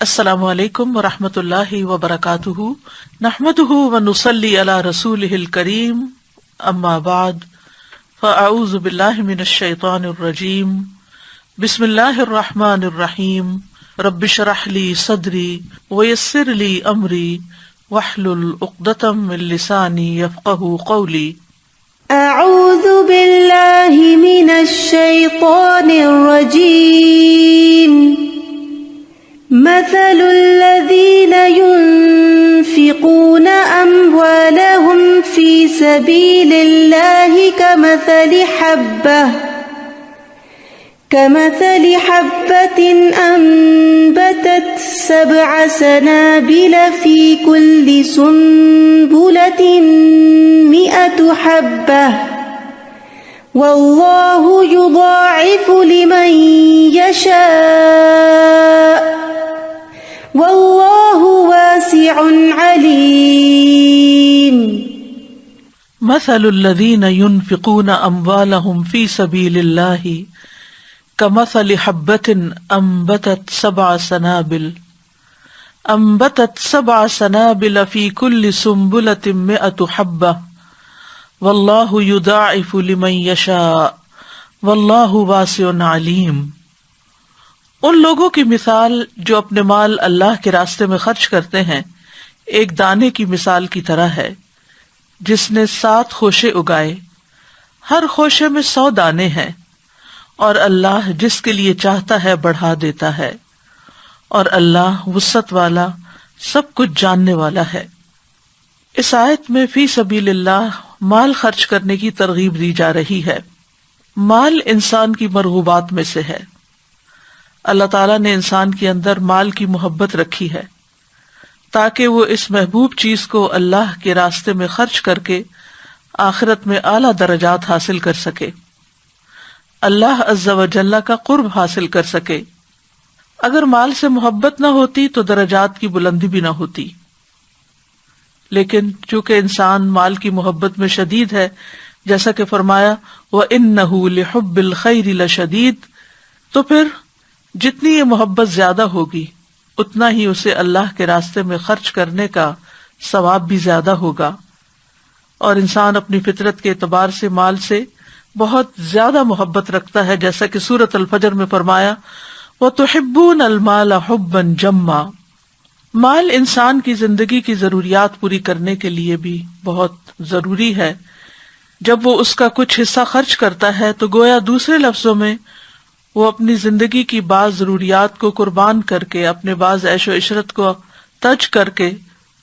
السلام علیکم ورحمۃ اللہ وبرکاتہ، نحمده ونصلی علی رسولہ الکریم، اما بعد فاعوذ باللہ من الشیطان الرجیم، بسم اللہ الرحمن الرحیم، رب اشرح لی صدری ویسر لی امری واحلل عقدۃ من لسانی یفقہوا قولی۔ اعوذ باللہ من الشیطان الرجیم، مثل الذين ينفقون أموالهم في سبيل الله كمثل حبة أنبتت 7 سنابل في كل سنبلة 100 حبة والله يضاعف لمن يشاء واللہ واسع علیم۔ مثل الذین ينفقون اموالهم في سبيل الله كمثل حبة أنبتت 7 سنابل في كل سنبلة 100 حبة واللہ يضاعف لمن يشاء واللہ واسع علیم۔ ان لوگوں کی مثال جو اپنے مال اللہ کے راستے میں خرچ کرتے ہیں ایک دانے کی مثال کی طرح ہے جس نے 7 خوشے اگائے، ہر خوشے میں 100 دانے ہیں، اور اللہ جس کے لیے چاہتا ہے بڑھا دیتا ہے، اور اللہ وسعت والا سب کچھ جاننے والا ہے۔ اس آیت میں فی سبیل اللہ مال خرچ کرنے کی ترغیب دی جا رہی ہے۔ مال انسان کی مرغوبات میں سے ہے۔ اللہ تعالیٰ نے انسان کے اندر مال کی محبت رکھی ہے تاکہ وہ اس محبوب چیز کو اللہ کے راستے میں خرچ کر کے آخرت میں اعلیٰ درجات حاصل کر سکے، اللہ عز و جل کا قرب حاصل کر سکے۔ اگر مال سے محبت نہ ہوتی تو درجات کی بلندی بھی نہ ہوتی، لیکن چونکہ انسان مال کی محبت میں شدید ہے، جیسا کہ فرمایا وَإِنَّهُ لِحُبِّ الْخَيْرِ لَشَدِيدٌ، تو پھر جتنی یہ محبت زیادہ ہوگی اتنا ہی اسے اللہ کے راستے میں خرچ کرنے کا ثواب بھی زیادہ ہوگا، اور انسان اپنی فطرت کے اعتبار سے مال سے بہت زیادہ محبت رکھتا ہے، جیسا کہ سورۃ الفجر میں فرمایا وَتُحِبُّونَ الْمَالَ حُبًّا جَمًّا۔ مال انسان کی زندگی کی ضروریات پوری کرنے کے لیے بھی بہت ضروری ہے۔ جب وہ اس کا کچھ حصہ خرچ کرتا ہے تو گویا دوسرے لفظوں میں وہ اپنی زندگی کی بعض ضروریات کو قربان کر کے، اپنے بعض عیش و عشرت کو ترک کر کے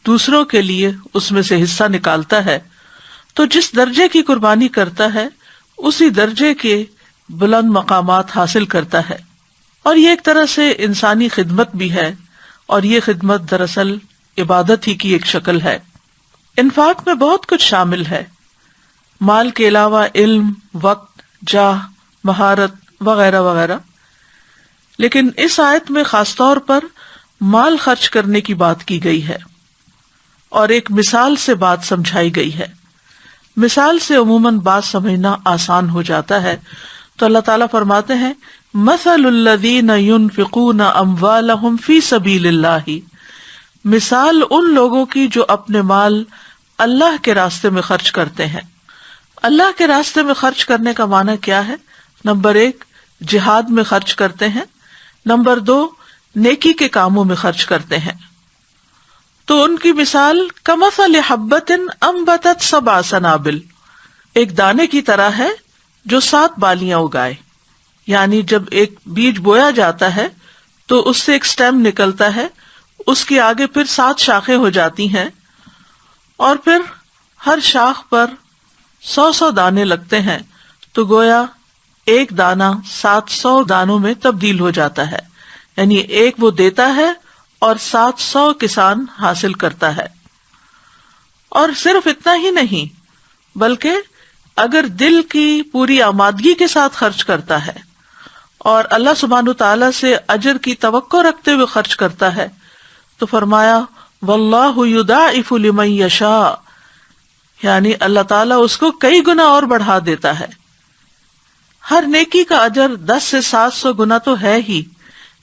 دوسروں کے لیے اس میں سے حصہ نکالتا ہے، تو جس درجے کی قربانی کرتا ہے اسی درجے کے بلند مقامات حاصل کرتا ہے۔ اور یہ ایک طرح سے انسانی خدمت بھی ہے، اور یہ خدمت دراصل عبادت ہی کی ایک شکل ہے۔ انفاق میں بہت کچھ شامل ہے، مال کے علاوہ علم، وقت، جاہ، مہارت وغیرہ وغیرہ، لیکن اس آیت میں خاص طور پر مال خرچ کرنے کی بات کی گئی ہے اور ایک مثال سے بات سمجھائی گئی ہے۔ مثال سے عموماً بات سمجھنا آسان ہو جاتا ہے، تو اللہ تعالیٰ فرماتے ہیں مثل الذین ينفقون اموالهم فی سبیل اللہ، مثال ان لوگوں کی جو اپنے مال اللہ کے راستے میں خرچ کرتے ہیں۔ اللہ کے راستے میں خرچ کرنے کا معنی کیا ہے؟ نمبر 1 جہاد میں خرچ کرتے ہیں، نمبر 2 نیکی کے کاموں میں خرچ کرتے ہیں۔ تو ان کی مثال کمثل حبۃ انبتت 7 سنابل، ایک دانے کی طرح ہے جو 7 بالیاں اگائے، یعنی جب ایک بیج بویا جاتا ہے تو اس سے ایک سٹیم نکلتا ہے، اس کے آگے پھر 7 شاخیں ہو جاتی ہیں، اور پھر ہر شاخ پر 100 دانے لگتے ہیں، تو گویا ایک دانہ 700 دانوں میں تبدیل ہو جاتا ہے، یعنی ایک وہ دیتا ہے اور 700 کسان حاصل کرتا ہے۔ اور صرف اتنا ہی نہیں، بلکہ اگر دل کی پوری آمادگی کے ساتھ خرچ کرتا ہے اور اللہ سبحانہ تعالیٰ سے اجر کی توقع رکھتے ہوئے خرچ کرتا ہے تو فرمایا واللہ یضاعف لمن یشاء، یعنی اللہ تعالیٰ اس کو کئی گنا اور بڑھا دیتا ہے۔ ہر نیکی کا اجر 10 سے 700 گنا تو ہے ہی،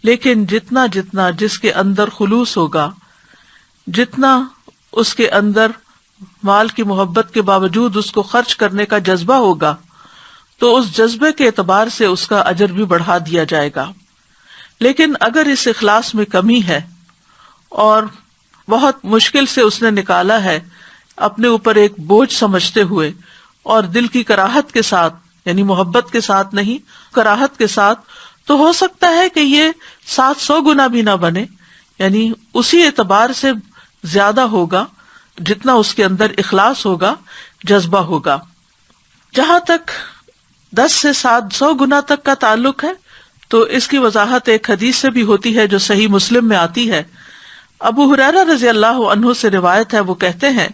لیکن جتنا جتنا جس کے اندر خلوص ہوگا، جتنا اس کے اندر مال کی محبت کے باوجود اس کو خرچ کرنے کا جذبہ ہوگا، تو اس جذبے کے اعتبار سے اس کا اجر بھی بڑھا دیا جائے گا۔ لیکن اگر اس اخلاص میں کمی ہے اور بہت مشکل سے اس نے نکالا ہے، اپنے اوپر ایک بوجھ سمجھتے ہوئے اور دل کی کراہت کے ساتھ، یعنی محبت کے ساتھ نہیں، کراہت کے ساتھ، تو ہو سکتا ہے کہ یہ 700 گنا بھی نہ بنے، یعنی اسی اعتبار سے زیادہ ہوگا جتنا اس کے اندر اخلاص ہوگا، جذبہ ہوگا۔ جہاں تک 10 سے 700 گنا تک کا تعلق ہے تو اس کی وضاحت ایک حدیث سے بھی ہوتی ہے جو صحیح مسلم میں آتی ہے۔ ابو ہریرہ رضی اللہ عنہ سے روایت ہے، وہ کہتے ہیں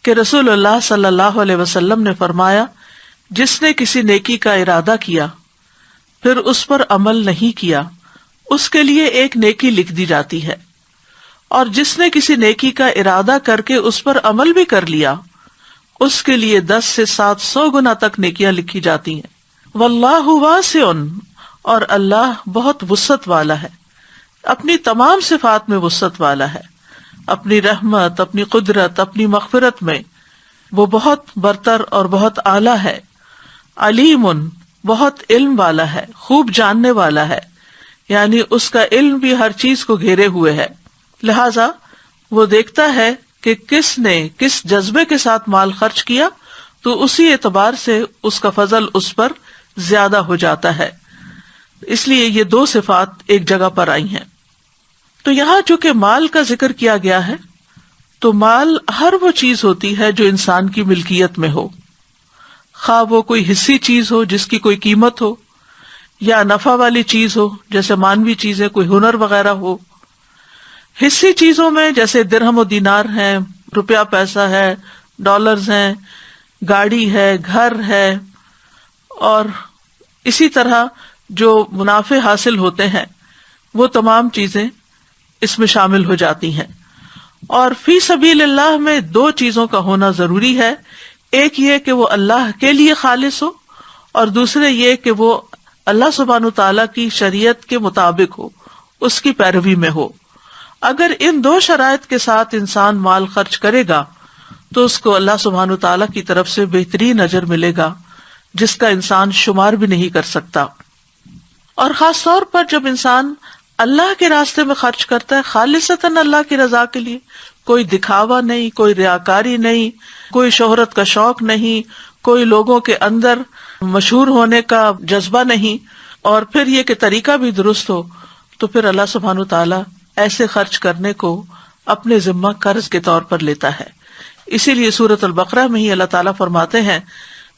کہ رسول اللہ صلی اللہ علیہ وسلم نے فرمایا، جس نے کسی نیکی کا ارادہ کیا پھر اس پر عمل نہیں کیا، اس کے لیے ایک نیکی لکھ دی جاتی ہے، اور جس نے کسی نیکی کا ارادہ کر کے اس پر عمل بھی کر لیا، اس کے لیے 10 سے 700 گنا تک نیکیاں لکھی جاتی ہیں۔ واللہ واسع، اور اللہ بہت وسعت والا ہے، اپنی تمام صفات میں وسعت والا ہے، اپنی رحمت، اپنی قدرت، اپنی مغفرت میں وہ بہت برتر اور بہت اعلیٰ ہے۔ علیم، بہت علم والا ہے، خوب جاننے والا ہے، یعنی اس کا علم بھی ہر چیز کو گھیرے ہوئے ہے، لہذا وہ دیکھتا ہے کہ کس نے کس جذبے کے ساتھ مال خرچ کیا، تو اسی اعتبار سے اس کا فضل اس پر زیادہ ہو جاتا ہے۔ اس لیے یہ دو صفات ایک جگہ پر آئی ہیں۔ تو یہاں چونکہ مال کا ذکر کیا گیا ہے، تو مال ہر وہ چیز ہوتی ہے جو انسان کی ملکیت میں ہو، خواہ وہ کوئی حصی چیز ہو جس کی کوئی قیمت ہو، یا نفع والی چیز ہو جیسے مانوی چیزیں، کوئی ہنر وغیرہ ہو۔ حصی چیزوں میں جیسے درہم و دینار ہیں، روپیہ پیسہ ہے، ڈالرز ہیں، گاڑی ہے، گھر ہے، اور اسی طرح جو منافع حاصل ہوتے ہیں وہ تمام چیزیں اس میں شامل ہو جاتی ہیں۔ اور فی سبیل اللہ میں دو چیزوں کا ہونا ضروری ہے، ایک یہ کہ وہ اللہ کے لیے خالص ہو، اور دوسرے یہ کہ وہ اللہ سبحانہ تعالیٰ کی شریعت کے مطابق ہو، اس کی پیروی میں ہو۔ اگر ان دو شرائط کے ساتھ انسان مال خرچ کرے گا تو اس کو اللہ سبحانہ تعالیٰ کی طرف سے بہترین اجر ملے گا، جس کا انسان شمار بھی نہیں کر سکتا۔ اور خاص طور پر جب انسان اللہ کے راستے میں خرچ کرتا ہے خالصتاً اللہ کی رضا کے لیے، کوئی دکھاوا نہیں، کوئی ریاکاری نہیں، کوئی شہرت کا شوق نہیں، کوئی لوگوں کے اندر مشہور ہونے کا جذبہ نہیں، اور پھر یہ کہ طریقہ بھی درست ہو، تو پھر اللہ سبحانہ تعالیٰ ایسے خرچ کرنے کو اپنے ذمہ قرض کے طور پر لیتا ہے۔ اسی لیے سورۃ البقرہ میں ہی اللہ تعالیٰ فرماتے ہیں،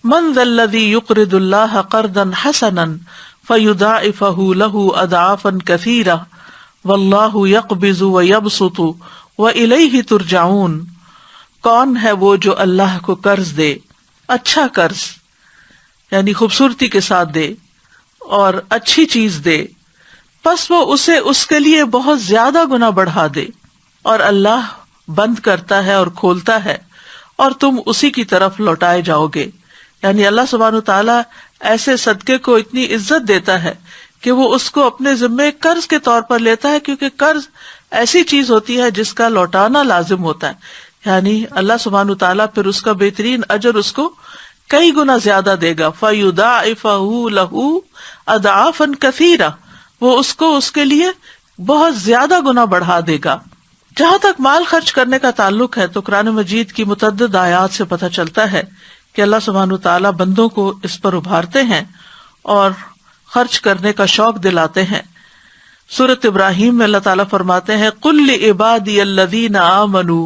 من ذا الذی یقرض اللہ قرضا حسنا فیضاعفہ لہ اضعافا کثیرہ واللہ یقبض ویبسط والیہ ترجعون۔ کون ہے وہ جو اللہ کو قرض دے، اچھا قرض یعنی خوبصورتی کے ساتھ دے اور اچھی چیز دے، پس وہ اسے اس کے لیے بہت زیادہ گنا بڑھا دے، اور اللہ بند کرتا ہے اور کھولتا ہے اور تم اسی کی طرف لوٹائے جاؤ گے۔ یعنی اللہ سبحانہ تعالیٰ ایسے صدقے کو اتنی عزت دیتا ہے کہ وہ اس کو اپنے ذمے قرض کے طور پر لیتا ہے، کیونکہ قرض ایسی چیز ہوتی ہے جس کا لوٹانا لازم ہوتا ہے، یعنی اللہ سبحانہ تعالیٰ پھر اس کا بہترین اجر اس کو کئی گنا زیادہ دے گا۔ فَيُضَاعِفَهُ لَهُ أَضْعَافًا كَثِيرًا، وہ اس کو اس کے لیے بہت زیادہ گنا بڑھا دے گا۔ جہاں تک مال خرچ کرنے کا تعلق ہے تو قرآن مجید کی متعدد آیات سے پتہ چلتا ہے کہ اللہ سبحانہ تعالیٰ بندوں کو اس پر ابھارتے ہیں اور خرچ کرنے کا شوق دلاتے ہیں۔ سورۃ ابراہیم میں اللہ تعالیٰ فرماتے ہیں، قُل لِعِبَادِيَ الَّذِينَ آمَنُوا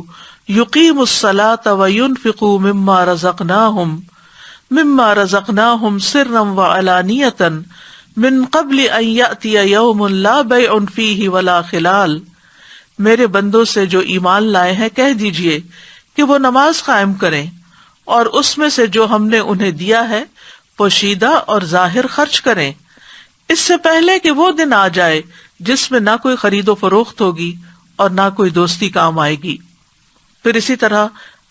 يُقِيمُوا الصَّلَاةَ وَيُنْفِقُوا مِمَّا رَزَقْنَاهُمْ سِرًّا وَعَلَانِيَةً مِّن قَبْلِ أَن يَأْتِيَ يَوْمٌ لَا بَيْعٌ فِيهِ وَلَا خِلَالٌ۔ میرے بندوں سے جو ایمان لائے ہیں کہہ دیجئے کہ وہ نماز قائم کریں اور اس میں سے جو ہم نے انہیں دیا ہے پوشیدہ اور ظاہر خرچ کریں، اس سے پہلے کہ وہ دن آ جائے جس میں نہ کوئی خرید و فروخت ہوگی اور نہ کوئی دوستی کام آئے گی۔ پھر اسی طرح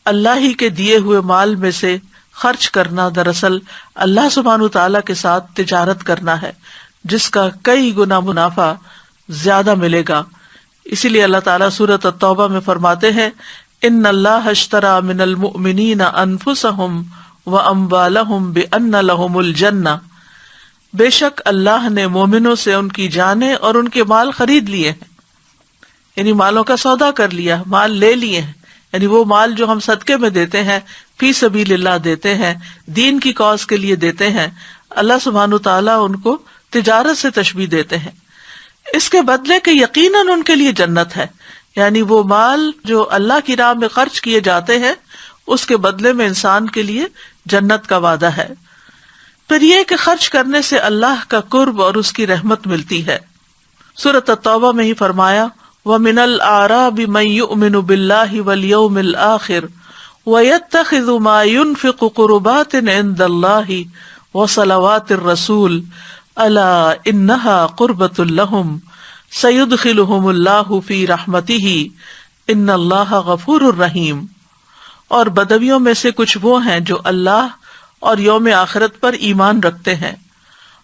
اللہ ہی کے دیے ہوئے مال میں سے خرچ کرنا دراصل اللہ سبحانہ تعالیٰ کے ساتھ تجارت کرنا ہے، جس کا کئی گنا منافع زیادہ ملے گا. اسی لیے اللہ تعالیٰ سورۃ التوبہ میں فرماتے ہیں ان اللہ اشتری من المؤمنین انفسهم واموالهم بان لهم الجنہ، بے شک اللہ نے مومنوں سے ان کی جانیں اور ان کے مال خرید لیے ہیں، یعنی مالوں کا سودا کر لیا، مال لے لیے ہیں. یعنی وہ مال جو ہم صدقے میں دیتے ہیں، فی سبیل اللہ دیتے ہیں، دین کی کاز کے لیے دیتے ہیں، اللہ سبحانہ تعالیٰ ان کو تجارت سے تشبیہ دیتے ہیں، اس کے بدلے کہ یقیناً ان کے لیے جنت ہے. یعنی وہ مال جو اللہ کی راہ میں خرچ کیے جاتے ہیں اس کے بدلے میں انسان کے لیے جنت کا وعدہ ہے. پھر یہ کہ خرچ کرنے سے اللہ کا قرب اور اس کی رحمت ملتی ہے. سورۃ التوبہ میں ہی فرمایا وَمِنَ الْأَعْرَابِ مَن يُؤْمِنُ بِاللَّهِ وَالْيَوْمِ الْآخِرِ وَيَتَّخِذُ مَا يُنْفِقُ قُرُبَاتٍ عِندَ اللَّهِ وَصَلَوَاتِ الرَّسُولِ أَلَا إِنَّهَا قُرْبَةٌ لَهُمْ سَيُدْخِلُهُمُ اللَّهُ فِي رَحْمَتِهِ إِنَّ اللَّهَ غَفُورٌ رَحِيمٌ. اور بدویوں میں سے کچھ وہ ہیں جو اللہ اور یوم آخرت پر ایمان رکھتے ہیں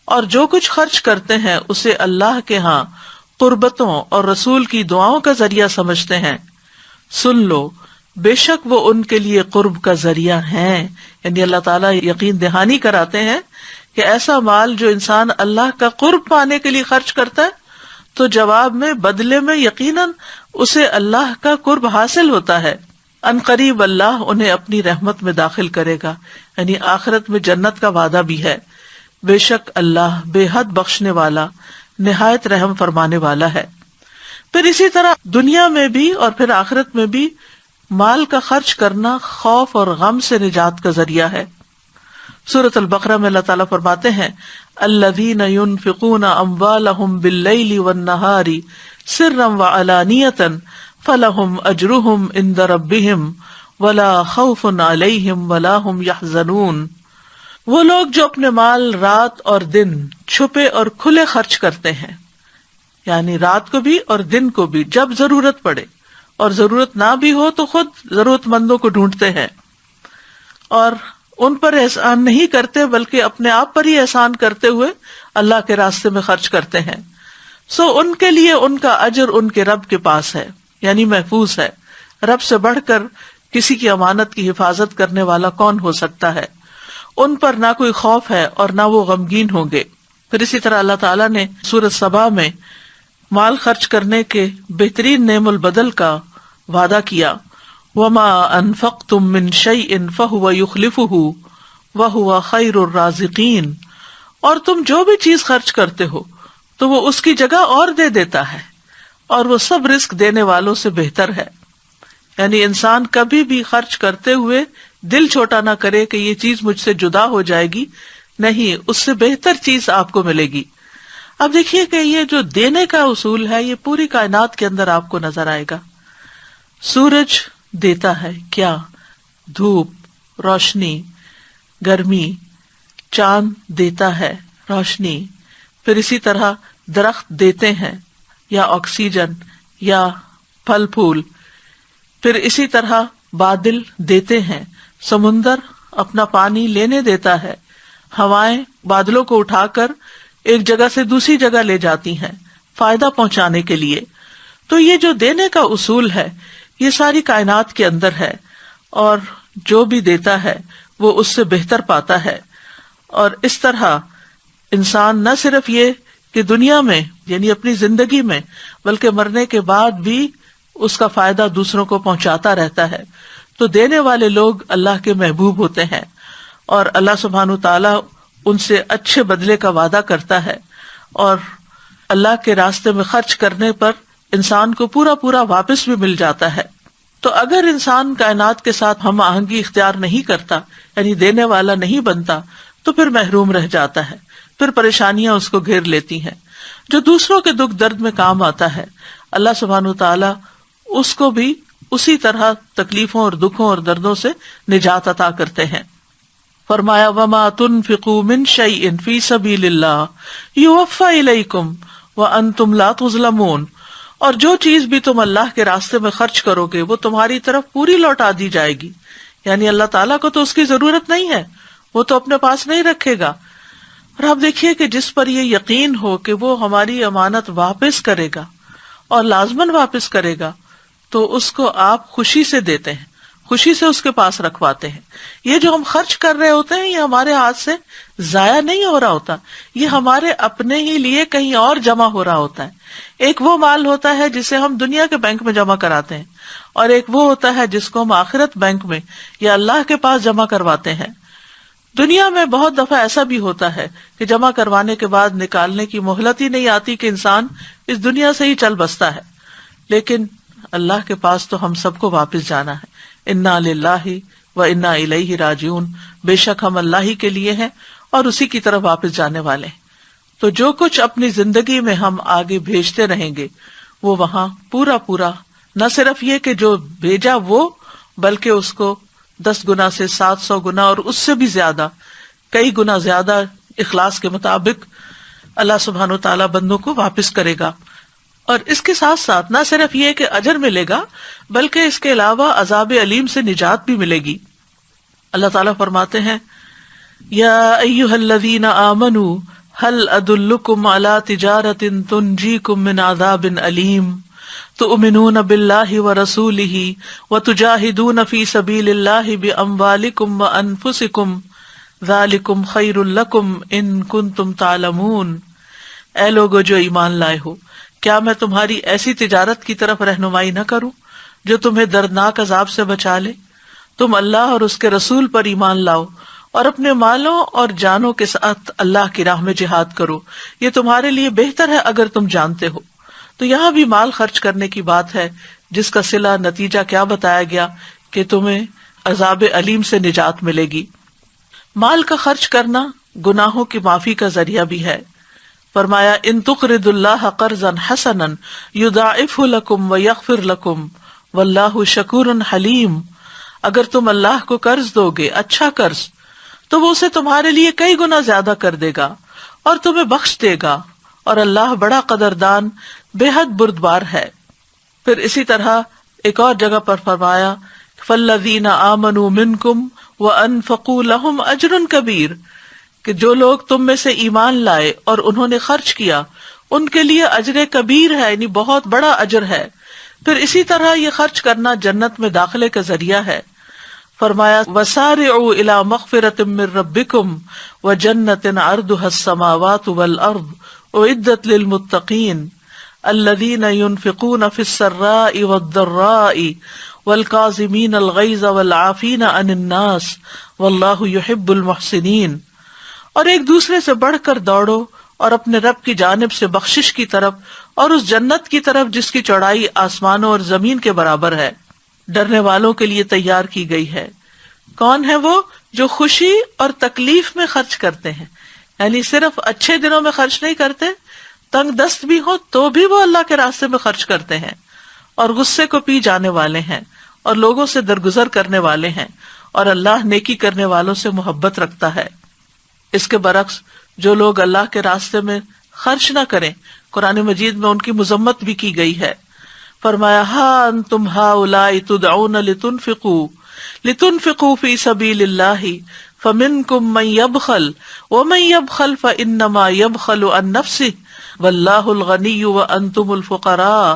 اور جو کچھ خرچ کرتے ہیں اسے اللہ کے ہاں قربتوں اور رسول کی دعاؤں کا ذریعہ سمجھتے ہیں. سن لو بے شک وہ ان کے لیے قرب کا ذریعہ ہیں. یعنی اللہ تعالیٰ یقین دہانی کراتے ہیں کہ ایسا مال جو انسان اللہ کا قرب پانے کے لیے خرچ کرتا ہے تو جواب میں بدلے میں یقیناً اسے اللہ کا قرب حاصل ہوتا ہے. ان قریب اللہ انہیں اپنی رحمت میں داخل کرے گا، یعنی آخرت میں جنت کا وعدہ بھی ہے. بے شک اللہ بے حد بخشنے والا نہایت رحم فرمانے والا ہے. پھر اسی طرح دنیا میں بھی اور پھر آخرت میں بھی مال کا خرچ کرنا خوف اور غم سے نجات کا ذریعہ ہے. سورۃ البقرہ میں اللہ تعالیٰ فرماتے ہیں الذین ينفقون اموالهم باللیل والنہار سرا وعلانیۃ فلہم اجرہم عند ربہم ولا خوف علیہم ولا ہم یحزنون. وہ لوگ جو اپنے مال رات اور دن چھپے اور کھلے خرچ کرتے ہیں، یعنی رات کو بھی اور دن کو بھی، جب ضرورت پڑے اور ضرورت نہ بھی ہو تو خود ضرورت مندوں کو ڈھونڈتے ہیں اور ان پر احسان نہیں کرتے بلکہ اپنے آپ پر ہی احسان کرتے ہوئے اللہ کے راستے میں خرچ کرتے ہیں. سو ان کے لیے ان کا اجر ان کے رب کے پاس ہے، یعنی محفوظ ہے. رب سے بڑھ کر کسی کی امانت کی حفاظت کرنے والا کون ہو سکتا ہے؟ ان پر نہ کوئی خوف ہے اور نہ وہ غمگین ہوں گے. پھر اسی طرح اللہ تعالیٰ نے سورۃ سبا میں مال خرچ کرنے کے بہترین نعم البدل کا وعدہ کیا وما انفقتم من شیء فہو یخلفہ وہو خیر الرازقین. اور تم جو بھی چیز خرچ کرتے ہو تو وہ اس کی جگہ اور دے دیتا ہے اور وہ سب رزق دینے والوں سے بہتر ہے. یعنی انسان کبھی بھی خرچ کرتے ہوئے دل چھوٹا نہ کرے کہ یہ چیز مجھ سے جدا ہو جائے گی، نہیں، اس سے بہتر چیز آپ کو ملے گی. اب دیکھیے کہ یہ جو دینے کا اصول ہے یہ پوری کائنات کے اندر آپ کو نظر آئے گا. سورج دیتا ہے کیا؟ دھوپ، روشنی، گرمی. چاند دیتا ہے روشنی. پھر اسی طرح درخت دیتے ہیں یا آکسیجن یا پھل پھول. پھر اسی طرح بادل دیتے ہیں، سمندر اپنا پانی لینے دیتا ہے، ہوائیں بادلوں کو اٹھا کر ایک جگہ سے دوسری جگہ لے جاتی ہیں فائدہ پہنچانے کے لیے. تو یہ جو دینے کا اصول ہے یہ ساری کائنات کے اندر ہے اور جو بھی دیتا ہے وہ اس سے بہتر پاتا ہے. اور اس طرح انسان نہ صرف یہ کہ دنیا میں یعنی اپنی زندگی میں بلکہ مرنے کے بعد بھی اس کا فائدہ دوسروں کو پہنچاتا رہتا ہے. تو دینے والے لوگ اللہ کے محبوب ہوتے ہیں اور اللہ سبحانہ تعالیٰ ان سے اچھے بدلے کا وعدہ کرتا ہے اور اللہ کے راستے میں خرچ کرنے پر انسان کو پورا پورا واپس بھی مل جاتا ہے. تو اگر انسان کائنات کے ساتھ ہم آہنگی اختیار نہیں کرتا یعنی دینے والا نہیں بنتا تو پھر محروم رہ جاتا ہے، پھر پریشانیاں اس کو گھیر لیتی ہیں. جو دوسروں کے دکھ درد میں کام آتا ہے اللہ سبحانہ تعالیٰ اس کو بھی اسی طرح تکلیفوں اور دکھوں اور دردوں سے نجات عطا کرتے ہیں. فرمایا وما تنفقوا من شیء فی سبیل اللہ یوفی الیکم وانتم لا تظلمون. اور جو چیز بھی تم اللہ کے راستے میں خرچ کرو گے وہ تمہاری طرف پوری لوٹا دی جائے گی. یعنی اللہ تعالیٰ کو تو اس کی ضرورت نہیں ہے، وہ تو اپنے پاس نہیں رکھے گا. اور آپ دیکھیے کہ جس پر یہ یقین ہو کہ وہ ہماری امانت واپس کرے گا اور لازماً واپس کرے گا، تو اس کو آپ خوشی سے دیتے ہیں، خوشی سے اس کے پاس رکھواتے ہیں۔ یہ جو ہم خرچ کر رہے ہوتے ہیں یہ ہمارے ہاتھ سے ضائع نہیں ہو رہا ہوتا، یہ ہمارے اپنے ہی لیے کہیں اور جمع ہو رہا ہوتا ہے۔ ایک وہ مال ہوتا ہے جسے ہم دنیا کے بینک میں جمع کراتے ہیں، اور ایک وہ ہوتا ہے جس کو ہم آخرت بینک میں یا اللہ کے پاس جمع کرواتے ہیں۔ دنیا میں بہت دفعہ ایسا بھی ہوتا ہے کہ جمع کروانے کے بعد نکالنے کی مہلت ہی نہیں آتی کہ انسان اس دنیا سے ہی چل بستا ہے، لیکن اللہ کے پاس تو ہم سب کو واپس جانا ہے۔ انا للہ و انا الیہ راجعون، بے شک ہم اللہ ہی کے لیے ہیں اور اسی کی طرف واپس جانے والے ہیں۔ تو جو کچھ اپنی زندگی میں ہم آگے بھیجتے رہیں گے وہ وہاں پورا پورا، نہ صرف یہ کہ جو بھیجا وہ، بلکہ اس کو 10 گنا سے 700 گنا اور اس سے بھی زیادہ، کئی گنا زیادہ اخلاص کے مطابق اللہ سبحانہ و تعالیٰ بندوں کو واپس کرے گا۔ اور اس کے ساتھ ساتھ نہ صرف یہ کہ اجر ملے گا بلکہ اس کے علاوہ عذاب علیم سے نجات بھی ملے گی۔ اللہ تعالیٰ فرماتے ہیں یا ایھا الذین آمنوا هل ادلکم علی تجارۃ تنجیکم من عذاب علیم تؤمنون باللہ ورسولہ وتجاہدون فی سبیل اللہ باموالکم وانفسکم ذالکم خیر لکم ان کنتم تعلمون۔ اے لوگو جو ایمان لائے ہو، کیا میں تمہاری ایسی تجارت کی طرف رہنمائی نہ کروں جو تمہیں دردناک عذاب سے بچا لے؟ تم اللہ اور اس کے رسول پر ایمان لاؤ اور اپنے مالوں اور جانوں کے ساتھ اللہ کی راہ میں جہاد کرو، یہ تمہارے لیے بہتر ہے اگر تم جانتے ہو۔ تو یہاں بھی مال خرچ کرنے کی بات ہے، جس کا صلہ نتیجہ کیا بتایا گیا کہ تمہیں عذاب علیم سے نجات ملے گی۔ مال کا خرچ کرنا گناہوں کی معافی کا ذریعہ بھی ہے۔ فرمایا ان تقرضوا اللہ قرضا حسنا یضاعفہ لکم ویغفر لکم واللہ شکور حلیم۔ اگر تم اللہ کو قرض دو گے، اچھا قرض، تو وہ اسے تمہارے لیے کئی گنا زیادہ کر دے گا اور تمہیں بخش دے گا، اور اللہ بڑا قدردان بے حد بردبار ہے۔ پھر اسی طرح ایک اور جگہ پر فرمایا فالذین آمنوا منکم وانفقوا لہم اجر کبیر، کہ جو لوگ تم میں سے ایمان لائے اور انہوں نے خرچ کیا ان کے لیے اجر کبیر ہے، یعنی بہت بڑا اجر ہے۔ پھر اسی طرح یہ خرچ کرنا جنت میں داخلے کا ذریعہ ہے۔ فرمایا وسارعوا الی مغفرۃ من ربکم وجنۃ عرضها السماوات والارض اعدت للمتقین الذین ينفقون فی السراء والضراء والکاظمین الغیظ والعافین عن الناس واللہ یحب المحسنین۔ اور ایک دوسرے سے بڑھ کر دوڑو اور اپنے رب کی جانب سے بخشش کی طرف اور اس جنت کی طرف جس کی چوڑائی آسمانوں اور زمین کے برابر ہے، ڈرنے والوں کے لیے تیار کی گئی ہے۔ کون ہے وہ؟ جو خوشی اور تکلیف میں خرچ کرتے ہیں، یعنی صرف اچھے دنوں میں خرچ نہیں کرتے، تنگ دست بھی ہو تو بھی وہ اللہ کے راستے میں خرچ کرتے ہیں، اور غصے کو پی جانے والے ہیں اور لوگوں سے درگزر کرنے والے ہیں، اور اللہ نیکی کرنے والوں سے محبت رکھتا ہے۔ اس کے برعکس جو لوگ اللہ کے راستے میں خرچ نہ کریں، قرآن مجید میں ان کی مذمت بھی کی گئی ہے۔ فرمایا ہا انتم ہؤلاء تدعون لتنفقوا فی سبیل اللہ فمنکم من یبخل ومن یبخل فانما یبخل عن نفسہ واللہ الغنی وانتم الفقراء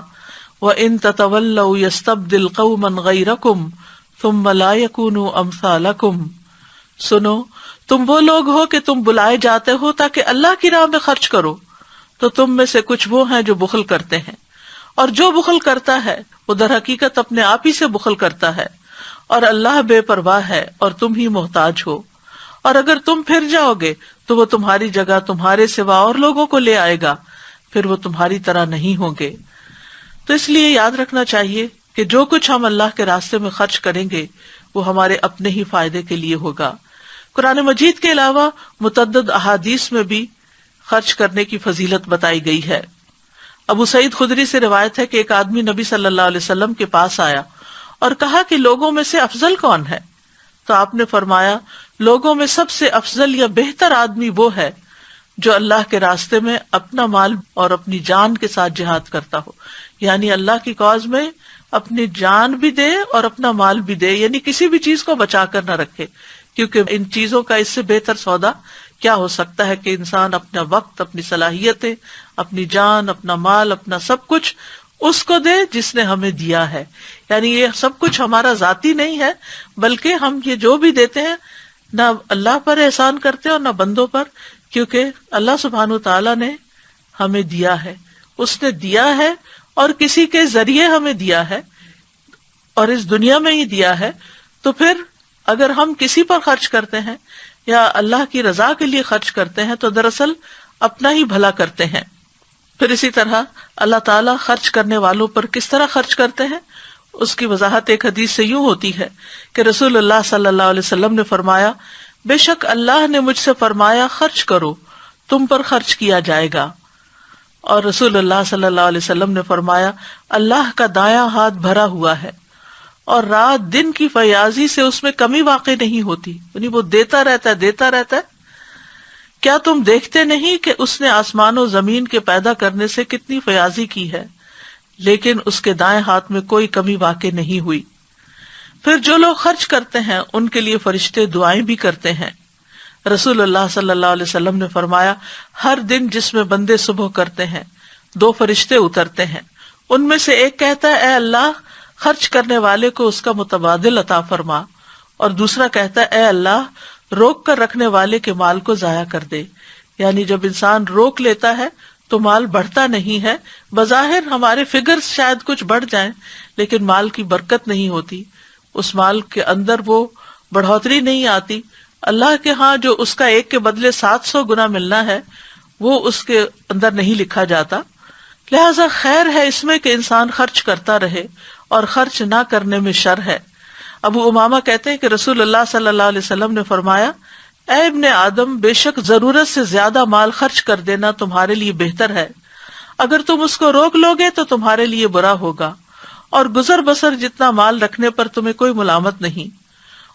وان تتولوا یستبدل قوما غیرکم ثم لا یکونوا امثالکم۔ سنو، تم وہ لوگ ہو کہ تم بلائے جاتے ہو تاکہ اللہ کی راہ میں خرچ کرو، تو تم میں سے کچھ وہ ہیں جو بخل کرتے ہیں، اور جو بخل کرتا ہے وہ در حقیقت اپنے آپ ہی سے بخل کرتا ہے، اور اللہ بے پرواہ ہے اور تم ہی محتاج ہو، اور اگر تم پھر جاؤ گے تو وہ تمہاری جگہ تمہارے سوا اور لوگوں کو لے آئے گا، پھر وہ تمہاری طرح نہیں ہوں گے۔ تو اس لیے یاد رکھنا چاہیے کہ جو کچھ ہم اللہ کے راستے میں خرچ کریں گے وہ ہمارے اپنے ہی فائدے کے لیے ہوگا۔ قرآن مجید کے علاوہ متعدد احادیث میں بھی خرچ کرنے کی فضیلت بتائی گئی ہے۔ ابو سعید خدری سے روایت ہے کہ ایک آدمی نبی صلی اللہ علیہ وسلم کے پاس آیا اور کہا کہ لوگوں میں سے افضل کون ہے؟ تو آپ نے فرمایا لوگوں میں سب سے افضل یا بہتر آدمی وہ ہے جو اللہ کے راستے میں اپنا مال اور اپنی جان کے ساتھ جہاد کرتا ہو، یعنی اللہ کی کاز میں اپنی جان بھی دے اور اپنا مال بھی دے، یعنی کسی بھی چیز کو بچا کر نہ رکھے، کیونکہ ان چیزوں کا اس سے بہتر سودا کیا ہو سکتا ہے کہ انسان اپنا وقت، اپنی صلاحیتیں، اپنی جان، اپنا مال، اپنا سب کچھ اس کو دے جس نے ہمیں دیا ہے. یعنی یہ سب کچھ ہمارا ذاتی نہیں ہے، بلکہ ہم یہ جو بھی دیتے ہیں نہ اللہ پر احسان کرتے اور نہ بندوں پر، کیونکہ اللہ سبحانہ وتعالیٰ نے ہمیں دیا ہے، اس نے دیا ہے اور کسی کے ذریعے ہمیں دیا ہے اور اس دنیا میں ہی دیا ہے. تو پھر اگر ہم کسی پر خرچ کرتے ہیں یا اللہ کی رضا کے لیے خرچ کرتے ہیں تو دراصل اپنا ہی بھلا کرتے ہیں. پھر اسی طرح اللہ تعالیٰ خرچ کرنے والوں پر کس طرح خرچ کرتے ہیں اس کی وضاحت ایک حدیث سے یوں ہوتی ہے کہ رسول اللہ صلی اللہ علیہ وسلم نے فرمایا، بے شک اللہ نے مجھ سے فرمایا خرچ کرو، تم پر خرچ کیا جائے گا. اور رسول اللہ صلی اللہ علیہ وسلم نے فرمایا، اللہ کا دایاں ہاتھ بھرا ہوا ہے اور رات دن کی فیاضی سے اس میں کمی واقع نہیں ہوتی، یعنی وہ دیتا رہتا ہے دیتا رہتا ہے. کیا تم دیکھتے نہیں کہ اس نے آسمان و زمین کے پیدا کرنے سے کتنی فیاضی کی ہے، لیکن اس کے دائیں ہاتھ میں کوئی کمی واقع نہیں ہوئی. پھر جو لوگ خرچ کرتے ہیں ان کے لیے فرشتے دعائیں بھی کرتے ہیں. رسول اللہ صلی اللہ علیہ وسلم نے فرمایا، ہر دن جس میں بندے صبح کرتے ہیں 2 فرشتے اترتے ہیں، ان میں سے ایک کہتا ہے اے اللہ خرچ کرنے والے کو اس کا متبادل عطا فرما، اور دوسرا کہتا ہے اے اللہ روک کر رکھنے والے کے مال کو ضائع کر دے. یعنی جب انسان روک لیتا ہے تو مال بڑھتا نہیں ہے، بظاہر ہمارے فگرز شاید کچھ بڑھ جائیں لیکن مال کی برکت نہیں ہوتی، اس مال کے اندر وہ بڑھوتری نہیں آتی. اللہ کے ہاں جو اس کا ایک کے بدلے 700 گنا ملنا ہے وہ اس کے اندر نہیں لکھا جاتا. لہذا خیر ہے اس میں کہ انسان خرچ کرتا رہے اور خرچ نہ کرنے میں شر ہے. ابو امامہ کہتے ہیں کہ رسول اللہ صلی اللہ علیہ وسلم نے فرمایا، اے ابن آدم بے شک ضرورت سے زیادہ مال خرچ کر دینا تمہارے لیے بہتر ہے، اگر تم اس کو روک لو گے تو تمہارے لیے برا ہوگا، اور گزر بسر جتنا مال رکھنے پر تمہیں کوئی ملامت نہیں.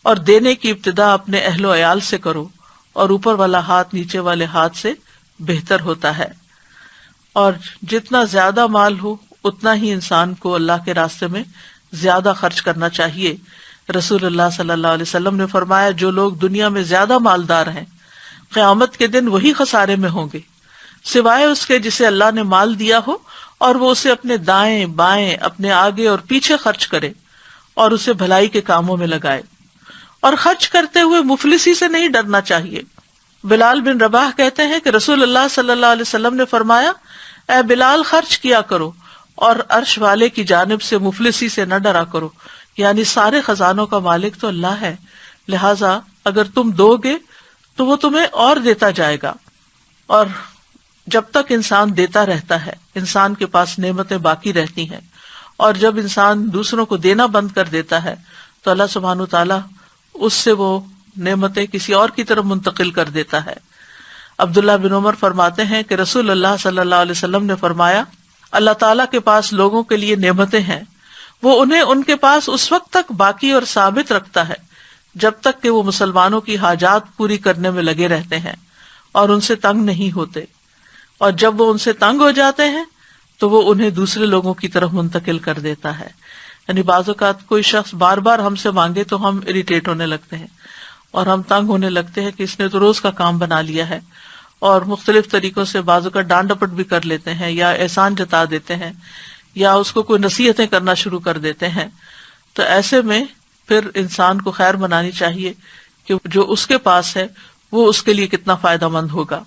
اور دینے کی ابتدا اپنے اہل و عیال سے کرو، اور اوپر والا ہاتھ نیچے والے ہاتھ سے بہتر ہوتا ہے. اور جتنا زیادہ مال ہو اتنا ہی انسان کو اللہ کے راستے میں زیادہ خرچ کرنا چاہیے. رسول اللہ صلی اللہ علیہ وسلم نے فرمایا، جو لوگ دنیا میں زیادہ مالدار ہیں قیامت کے دن وہی خسارے میں ہوں گے، سوائے اس کے جسے اللہ نے مال دیا ہو اور وہ اسے اپنے دائیں بائیں، اپنے آگے اور پیچھے خرچ کرے اور اسے بھلائی کے کاموں میں لگائے. اور خرچ کرتے ہوئے مفلسی سے نہیں ڈرنا چاہیے. بلال بن رباح کہتے ہیں کہ رسول اللہ صلی اللہ علیہ وسلم نے فرمایا، اے بلال خرچ کیا کرو اور عرش والے کی جانب سے مفلسی سے نہ ڈرا کرو. یعنی سارے خزانوں کا مالک تو اللہ ہے، لہٰذا اگر تم دو گے تو وہ تمہیں اور دیتا جائے گا. اور جب تک انسان دیتا رہتا ہے انسان کے پاس نعمتیں باقی رہتی ہیں، اور جب انسان دوسروں کو دینا بند کر دیتا ہے تو اللہ سبحانہ وتعالیٰ اس سے وہ نعمتیں کسی اور کی طرف منتقل کر دیتا ہے. عبداللہ بن عمر فرماتے ہیں کہ رسول اللہ صلی اللہ علیہ وسلم نے فرمایا، اللہ تعالیٰ کے پاس لوگوں کے لیے نعمتیں ہیں، وہ انہیں ان کے پاس اس وقت تک باقی اور ثابت رکھتا ہے جب تک کہ وہ مسلمانوں کی حاجات پوری کرنے میں لگے رہتے ہیں اور ان سے تنگ نہیں ہوتے، اور جب وہ ان سے تنگ ہو جاتے ہیں تو وہ انہیں دوسرے لوگوں کی طرف منتقل کر دیتا ہے. یعنی بعض اوقات کوئی شخص بار بار ہم سے مانگے تو ہم اریٹیٹ ہونے لگتے ہیں اور ہم تنگ ہونے لگتے ہیں کہ اس نے تو روز کا کام بنا لیا ہے، اور مختلف طریقوں سے بعض اوقات ڈانٹ ڈپٹ بھی کر لیتے ہیں یا احسان جتا دیتے ہیں یا اس کو کوئی نصیحتیں کرنا شروع کر دیتے ہیں. تو ایسے میں پھر انسان کو خیر منانی چاہیے کہ جو اس کے پاس ہے وہ اس کے لیے کتنا فائدہ مند ہوگا.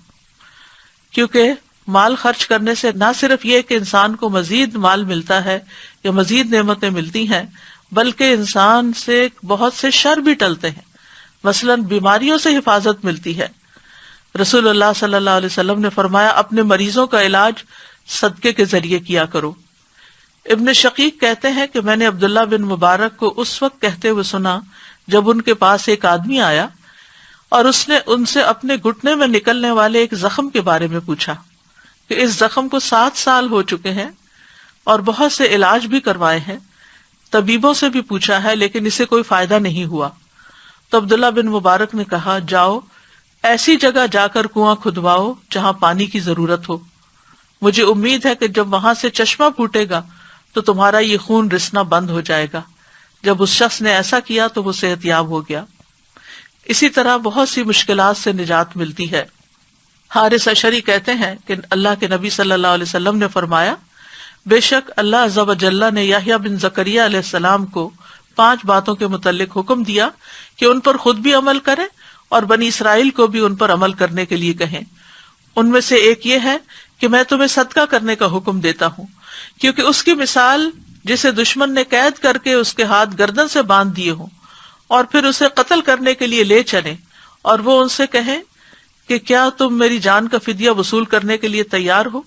کیونکہ مال خرچ کرنے سے نہ صرف یہ کہ انسان کو مزید مال ملتا ہے یا مزید نعمتیں ملتی ہیں، بلکہ انسان سے بہت سے شر بھی ٹلتے ہیں. مثلاً بیماریوں سے حفاظت ملتی ہے. رسول اللہ صلی اللہ علیہ وسلم نے فرمایا، اپنے مریضوں کا علاج صدقے کے ذریعے کیا کرو. ابن شقیق کہتے ہیں کہ میں نے عبداللہ بن مبارک کو اس وقت کہتے ہوئے سنا جب ان کے پاس ایک آدمی آیا اور اس نے ان سے اپنے گھٹنے میں نکلنے والے ایک زخم کے بارے میں پوچھا کہ اس زخم کو 7 سال ہو چکے ہیں اور بہت سے علاج بھی کروائے ہیں، طبیبوں سے بھی پوچھا ہے لیکن اسے کوئی فائدہ نہیں ہوا. تو عبداللہ بن مبارک نے کہا، جاؤ ایسی جگہ جا کر کنواں کھدواؤ جہاں پانی کی ضرورت ہو. مجھے امید ہے کہ جب وہاں سے چشمہ پھوٹے گا تو تمہارا یہ خون رسنا بند ہو جائے گا. جب اس شخص نے ایسا کیا تو وہ صحت یاب ہو گیا. اسی طرح بہت سی مشکلات سے نجات ملتی ہے۔ حارث اشعری کہتے ہیں کہ اللہ کے نبی صلی اللہ علیہ وسلم نے فرمایا، بے شک اللہ عز و جل نے یحییٰ بن زکریا علیہ السلام کو 5 باتوں کے متعلق حکم دیا کہ ان پر خود بھی عمل کریں اور بنی اسرائیل کو بھی ان پر عمل کرنے کے لیے کہیں۔ ان میں سے ایک یہ ہے کہ میں تمہیں صدقہ کرنے کا حکم دیتا ہوں، کیونکہ اس کی مثال جسے دشمن نے قید کر کے اس کے ہاتھ گردن سے باندھ دیے ہوں اور پھر اسے قتل کرنے کے لیے لے چلیں، اور وہ ان سے کہیں کہ کیا تم میری جان کا فدیہ وصول کرنے کے لیے تیار ہو؟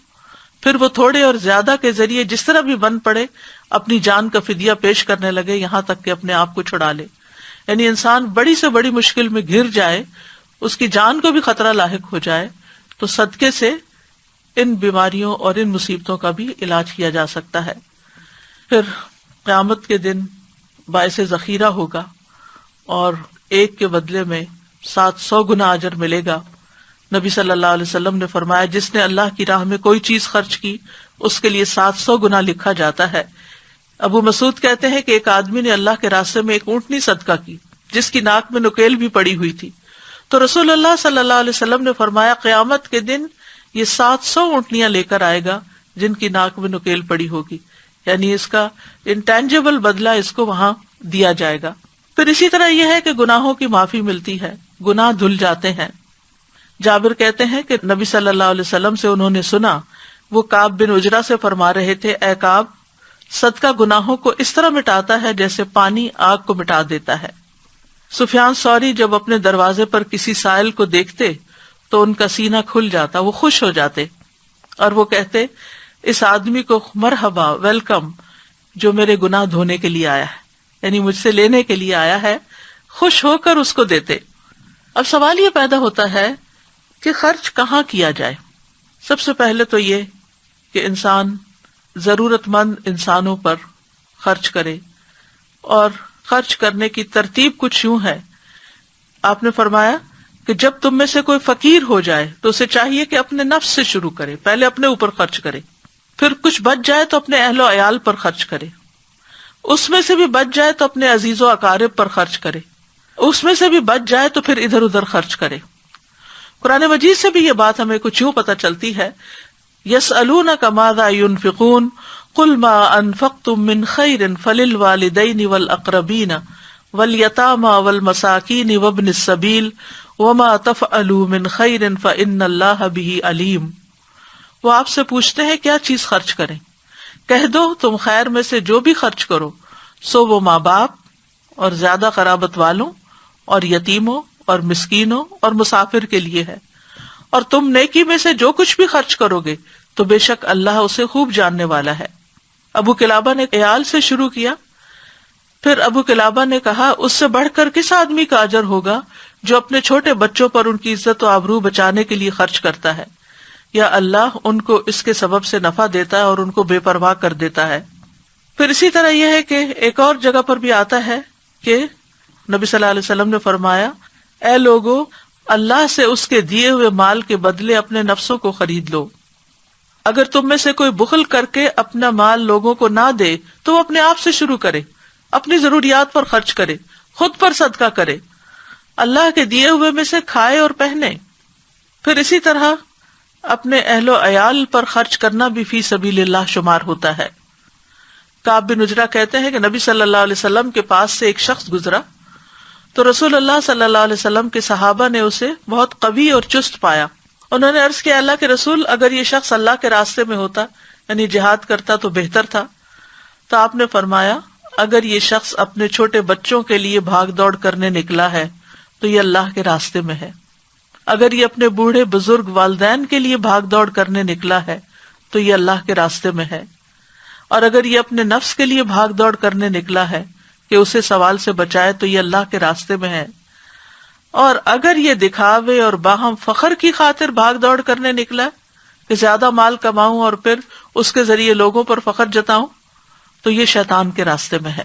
پھر وہ تھوڑے اور زیادہ کے ذریعے جس طرح بھی بن پڑے اپنی جان کا فدیہ پیش کرنے لگے، یہاں تک کہ اپنے آپ کو چھڑا لے۔ یعنی انسان بڑی سے بڑی مشکل میں گھر جائے، اس کی جان کو بھی خطرہ لاحق ہو جائے، تو صدقے سے ان بیماریوں اور ان مصیبتوں کا بھی علاج کیا جا سکتا ہے۔ پھر قیامت کے دن باعث ذخیرہ ہوگا اور ایک کے بدلے میں 700 گنا اجر ملے گا۔ نبی صلی اللہ علیہ وسلم نے فرمایا، جس نے اللہ کی راہ میں کوئی چیز خرچ کی اس کے لیے 700 گنا لکھا جاتا ہے۔ ابو مسعود کہتے ہیں کہ ایک آدمی نے اللہ کے راستے میں ایک اونٹنی صدقہ کی جس کی ناک میں نکیل بھی پڑی ہوئی تھی، تو رسول اللہ صلی اللہ علیہ وسلم نے فرمایا، قیامت کے دن یہ 700 اونٹنیاں لے کر آئے گا جن کی ناک میں نکیل پڑی ہوگی، یعنی اس کا انٹینجیبل بدلہ اس کو وہاں دیا جائے گا۔ پھر اسی طرح یہ ہے کہ گناہوں کی معافی ملتی ہے، گناہ دھل جاتے ہیں۔ جابر کہتے ہیں کہ نبی صلی اللہ علیہ وسلم سے انہوں نے سنا، وہ کعب بن عجرہ سے فرما رہے تھے، اے کعب، صدقہ گناہوں کو اس طرح مٹاتا ہے جیسے پانی آگ کو مٹا دیتا ہے۔ سفیان ثوری جب اپنے دروازے پر کسی سائل کو دیکھتے تو ان کا سینہ کھل جاتا، وہ خوش ہو جاتے اور وہ کہتے، اس آدمی کو مرحبا، ویلکم، جو میرے گناہ دھونے کے لیے آیا ہے، یعنی مجھ سے لینے کے لیے آیا ہے، خوش ہو کر اس کو دیتے۔ اب سوال یہ پیدا ہوتا ہے کہ خرچ کہاں کیا جائے؟ سب سے پہلے تو یہ کہ انسان ضرورت مند انسانوں پر خرچ کرے، اور خرچ کرنے کی ترتیب کچھ یوں ہے۔ آپ نے فرمایا کہ جب تم میں سے کوئی فقیر ہو جائے تو اسے چاہیے کہ اپنے نفس سے شروع کرے، پہلے اپنے اوپر خرچ کرے، پھر کچھ بچ جائے تو اپنے اہل و عیال پر خرچ کرے، اس میں سے بھی بچ جائے تو اپنے عزیز و اقارب پر خرچ کرے، اس میں سے بھی بچ جائے تو پھر ادھر ادھر خرچ کرے۔ قرآن مجید سے بھی یہ بات ہمیں کچھ یوں پتہ چلتی ہے، یسألونک ماذا ينفقون قل ما انفقتم من خیر فللوالدین والاقربین والیتامى والمساکین وابن السبیل وما تفعلوا من خیر فإن اللہ بہ علیم۔ وہ آپ سے پوچھتے ہیں کیا چیز خرچ کریں، کہہ دو تم خیر میں سے جو بھی خرچ کرو سو وہ ماں باپ اور زیادہ قرابت والوں اور یتیموں اور مسکینوں اور مسافر کے لیے ہے، اور تم نیکی میں سے جو کچھ بھی خرچ کرو گے تو بے شک اللہ اسے خوب جاننے والا ہے۔ ابو قلابہ نے عیال سے شروع کیا، پھر ابو قلابہ نے کہا، اس سے بڑھ کر کس آدمی کا اجر ہوگا جو اپنے چھوٹے بچوں پر ان کی عزت و آبرو بچانے کے لیے خرچ کرتا ہے، یا اللہ ان کو اس کے سبب سے نفع دیتا ہے اور ان کو بے پرواہ کر دیتا ہے۔ پھر اسی طرح یہ ہے کہ ایک اور جگہ پر بھی آتا ہے کہ نبی صلی اللہ علیہ وسلم نے فرمایا، اے لوگو، اللہ سے اس کے دیے ہوئے مال کے بدلے اپنے نفسوں کو خرید لو۔ اگر تم میں سے کوئی بخل کر کے اپنا مال لوگوں کو نہ دے تو وہ اپنے آپ سے شروع کرے، اپنی ضروریات پر خرچ کرے، خود پر صدقہ کرے، اللہ کے دیے ہوئے میں سے کھائے اور پہنے۔ پھر اسی طرح اپنے اہل و عیال پر خرچ کرنا بھی فی سبیل اللہ شمار ہوتا ہے۔ کعب بن عجرہ کہتے ہیں کہ نبی صلی اللہ علیہ وسلم کے پاس سے ایک شخص گزرا تو رسول اللہ صلی اللہ علیہ وسلم کے صحابہ نے اسے بہت قوی اور چست پایا۔ انہوں نے عرض کیا، اللہ کے رسول، اگر یہ شخص اللہ کے راستے میں ہوتا، یعنی جہاد کرتا تو بہتر تھا۔ تو آپ نے فرمایا، اگر یہ شخص اپنے چھوٹے بچوں کے لیے بھاگ دوڑ کرنے نکلا ہے تو یہ اللہ کے راستے میں ہے، اگر یہ اپنے بوڑھے بزرگ والدین کے لیے بھاگ دوڑ کرنے نکلا ہے تو یہ اللہ کے راستے میں ہے، اور اگر یہ اپنے نفس کے لیے بھاگ دوڑ کرنے نکلا ہے کہ اسے سوال سے بچائے تو یہ اللہ کے راستے میں ہے، اور اگر یہ دکھاوے اور باہم فخر کی خاطر بھاگ دوڑ کرنے نکلا کہ زیادہ مال کماؤں اور پھر اس کے ذریعے لوگوں پر فخر جتاؤں تو یہ شیطان کے راستے میں ہے۔